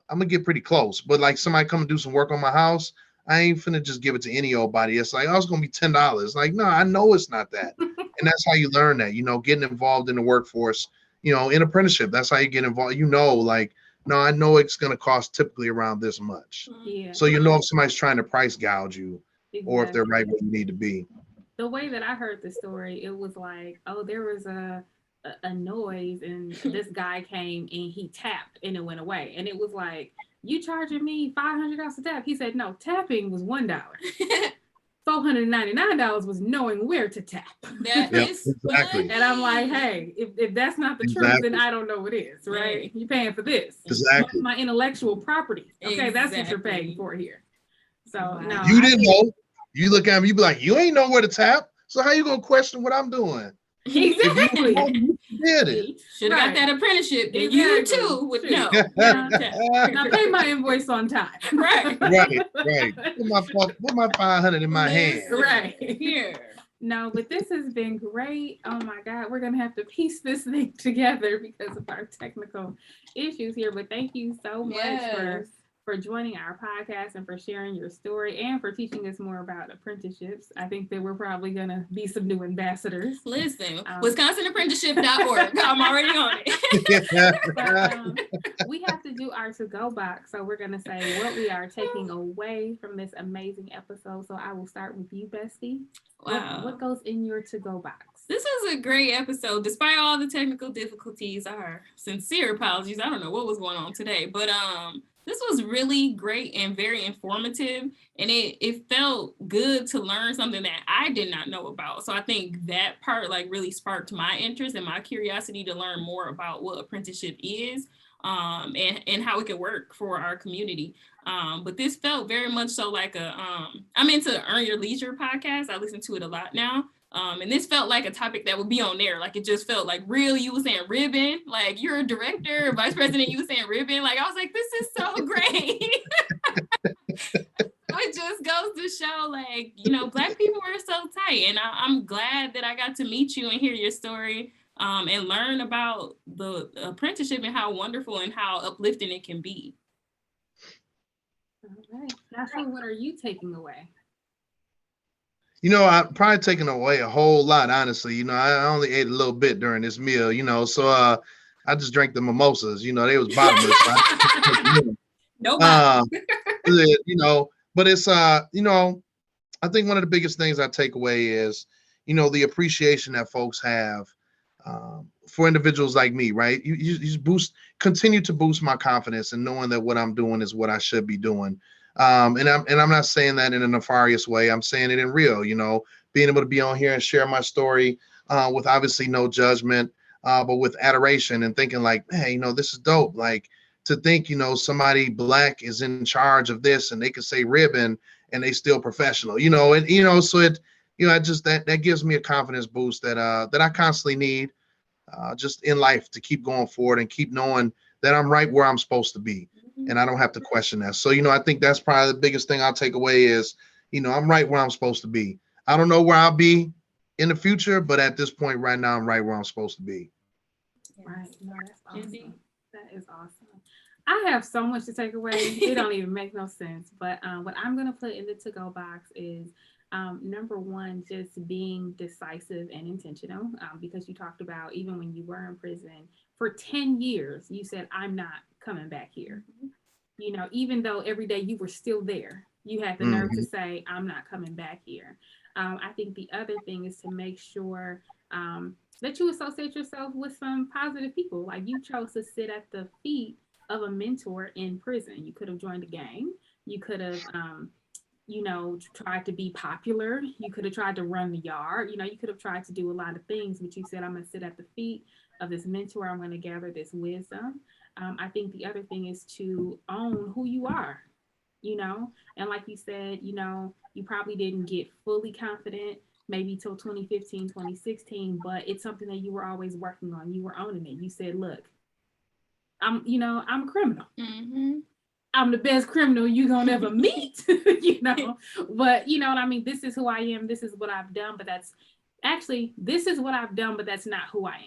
I'm gonna get pretty close. But like somebody come and do some work on my house, I ain't finna just give it to any old body. It's like, oh, it's gonna be $10. Like, no, I know it's not that. And that's how you learn that, getting involved in the workforce, in apprenticeship. That's how you get involved. Like, no, I know it's gonna cost typically around this much. Yeah. So if somebody's trying to price gouge you, or if they're right where you need to be. The way that I heard the story, it was like, oh, there was a a noise, and this guy came and he tapped and it went away. And it was like, you charging me $500 to tap? He said, no, tapping was $1. $499 was knowing where to tap. That is exactly. And I'm like, hey, if that's not the truth, then I don't know what is, right? You're paying for this. Exactly. My intellectual property. Okay, that's what you're Exactly. paying for here. So Wow. no, You didn't know. You look at me, you be like, you ain't know where to tap. So how you gonna question what I'm doing? Exactly. You did it. Should have Right. got that apprenticeship. Then Exactly. you too would know. Now pay my invoice on time. Right. Right. Put my 500 in my hand. Right. Here. No, but this has been great. Oh my God, we're gonna have to piece this thing together because of our technical issues here. But thank you so much for joining our podcast and for sharing your story and for teaching us more about apprenticeships. I think that we're probably gonna be some new ambassadors. Listen, WisconsinApprenticeship.org. I'm already on it. But, we have to do our to-go box, so we're gonna say what we are taking away from this amazing episode. So I will start with you, Bestie. Wow. What goes in your to-go box? This was a great episode, despite all the technical difficulties. Our sincere apologies. I don't know what was going on today, but this was really great and very informative, and it felt good to learn something that I did not know about. So I think that part like really sparked my interest and my curiosity to learn more about what apprenticeship is, and how it could work for our community. But this felt very much so like I'm into Earn Your Leisure podcast. I listen to it a lot now. And this felt like a topic that would be on there. Like, it just felt like real. You were saying ribbon, like you're a director, vice president, you were saying ribbon. Like, I was like, this is so great. It just goes to show, like, Black people are so tight. And I'm glad that I got to meet you and hear your story, and learn about the apprenticeship and how wonderful and how uplifting it can be. All right. Joshua, what are you taking away? I'm probably taking away a whole lot, honestly. I only ate a little bit during this meal, so I just drank the mimosas. They was bottomless. No but it's I think one of the biggest things I take away is, the appreciation that folks have for individuals like me, right? You just continue to boost my confidence and knowing that what I'm doing is what I should be doing. And I'm not saying that in a nefarious way. I'm saying it in real, being able to be on here and share my story with obviously no judgment, but with adoration and thinking like, man, this is dope. Like, to think, somebody Black is in charge of this and they can say ribbon and they still professional, and so it, just that gives me a confidence boost that I constantly need just in life to keep going forward and keep knowing that I'm right where I'm supposed to be. And I don't have to question that. So, I think that's probably the biggest thing I'll take away is, I'm right where I'm supposed to be. I don't know where I'll be in the future, but at this point right now, I'm right where I'm supposed to be. Right. No, that's awesome. That is awesome. I have so much to take away. It don't even make no sense. But what I'm going to put in the to-go box is, number one, just being decisive and intentional, because you talked about even when you were in prison for 10 years, you said, I'm not coming back here. Even though every day you were still there, you had the nerve to say, I'm not coming back here. I think the other thing is to make sure that you associate yourself with some positive people. Like, you chose to sit at the feet of a mentor in prison. You could have joined a gang. You could have, tried to be popular. You could have tried to run the yard. You could have tried to do a lot of things, but you said, I'm going to sit at the feet of this mentor. I'm going to gather this wisdom. I think the other thing is to own who you are, and like you said, you probably didn't get fully confident maybe till 2015, 2016, but it's something that you were always working on. You were owning it. You said, look, I'm a criminal. Mm-hmm. I'm the best criminal you're going to ever meet, but you know what I mean? This is who I am. This is what I've done, but this is what I've done, but that's not who I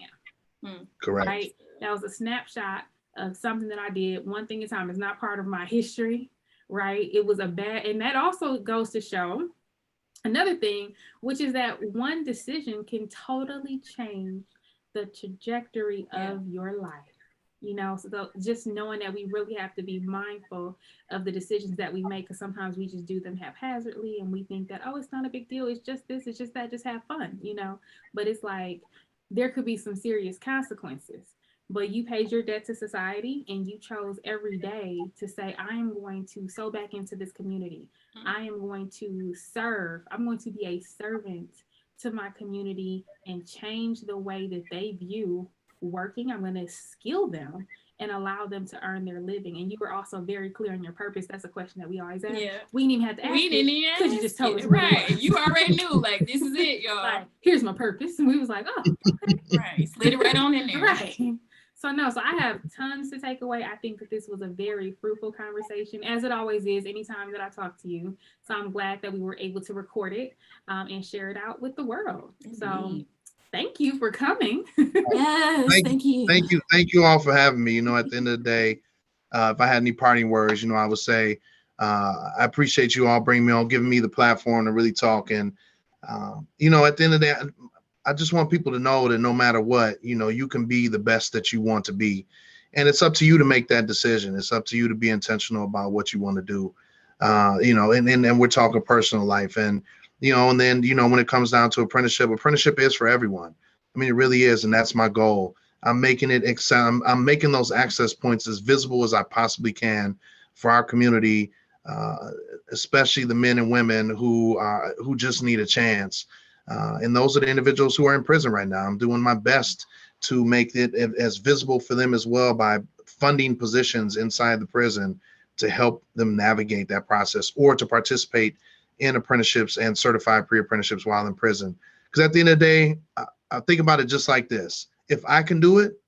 am. Correct. Right? That was a snapshot of something that I did one thing at a time. It's not part of my history, right? It was and that also goes to show another thing, which is that one decision can totally change the trajectory of your life. So just knowing that we really have to be mindful of the decisions that we make, because sometimes we just do them haphazardly and we think that, oh, it's not a big deal. It's just this, it's just that, just have fun, but it's like, there could be some serious consequences. But you paid your debt to society and you chose every day to say, I am going to sow back into this community. I am going to serve. I'm going to be a servant to my community and change the way that they view working. I'm going to skill them and allow them to earn their living. And you were also very clear on your purpose. That's a question that we always ask. Yeah. We didn't even have to ask. We didn't even because you just told us. Right. You already knew, like, this is it, y'all. Like, here's my purpose. And we was like, oh, okay. Right. Slid it right on in there. Right. So no, so I have tons to take away. I think that this was a very fruitful conversation, as it always is anytime that I talk to you. So I'm glad that we were able to record it and share it out with the world. Indeed. So thank you for coming. Yes, thank you. Thank you all for having me. You know, at the end of the day, if I had any parting words, you know, I would say I appreciate you all bringing me on, giving me the platform to really talk. And, you know, at the end of the day, I just want people to know that no matter what, you know, you can be the best that you want to be. And it's up to you to make that decision. It's up to you to be intentional about what you want to do. You know, and we're talking personal life. And, you know, and then, you know, when it comes down to apprenticeship is for everyone. I mean, it really is. And that's my goal. I'm making it, I'm making those access points as visible as I possibly can for our community, especially the men and women who just need a chance. And those are the individuals who are in prison right now. I'm doing my best to make it as visible for them as well by funding positions inside the prison to help them navigate that process or to participate in apprenticeships and certified pre-apprenticeships while in prison. Because at the end of the day, I think about it just like this. If I can do it,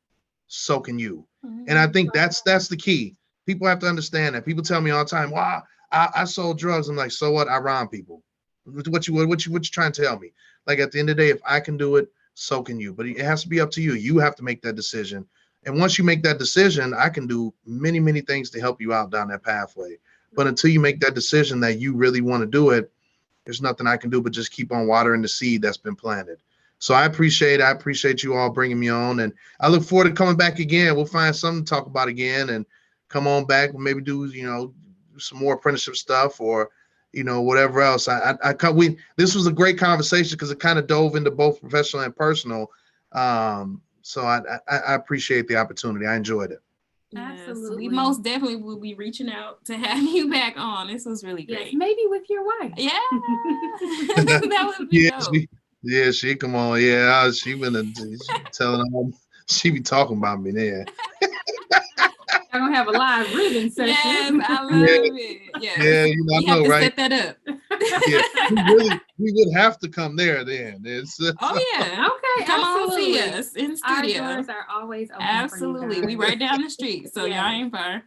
so can you. Mm-hmm. And I think that's the key. People have to understand that. People tell me all the time, wow, I sold drugs. I'm like, so what? I robbed people. What you trying to tell me? Like at the end of the day, if I can do it, so can you. But it has to be up to you. You have to make that decision. And once you make that decision, I can do many, many things to help you out down that pathway. But until you make that decision that you really want to do it, there's nothing I can do but just keep on watering the seed that's been planted. So I appreciate you all bringing me on. And I look forward to coming back again. We'll find something to talk about again and come on back and maybe do, you know, some more apprenticeship stuff or, you know, whatever else. This was a great conversation because it kind of dove into both professional and personal. So I appreciate the opportunity. I enjoyed it. Yes, absolutely. We most definitely will be reaching out to have you back on. This was really great. Yes, maybe with your wife. Yeah. That would be dope. She come on. Yeah, she been telling them she be talking about me there. I'm gonna have a live ribbon session. Yes, I love it. Yes. Yeah, you know, we have to set that up. Yeah, we would have to come there then. Oh yeah, okay. Come on, see us in the studio. Our doors are always open. Absolutely, we right down the street, so y'all ain't far.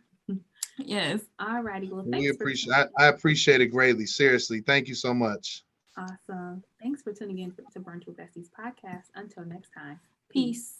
Yes. All righty. Well, thanks. I appreciate it greatly. Seriously, thank you so much. Awesome. Thanks for tuning in to Brunch with Besties podcast. Until next time. Peace.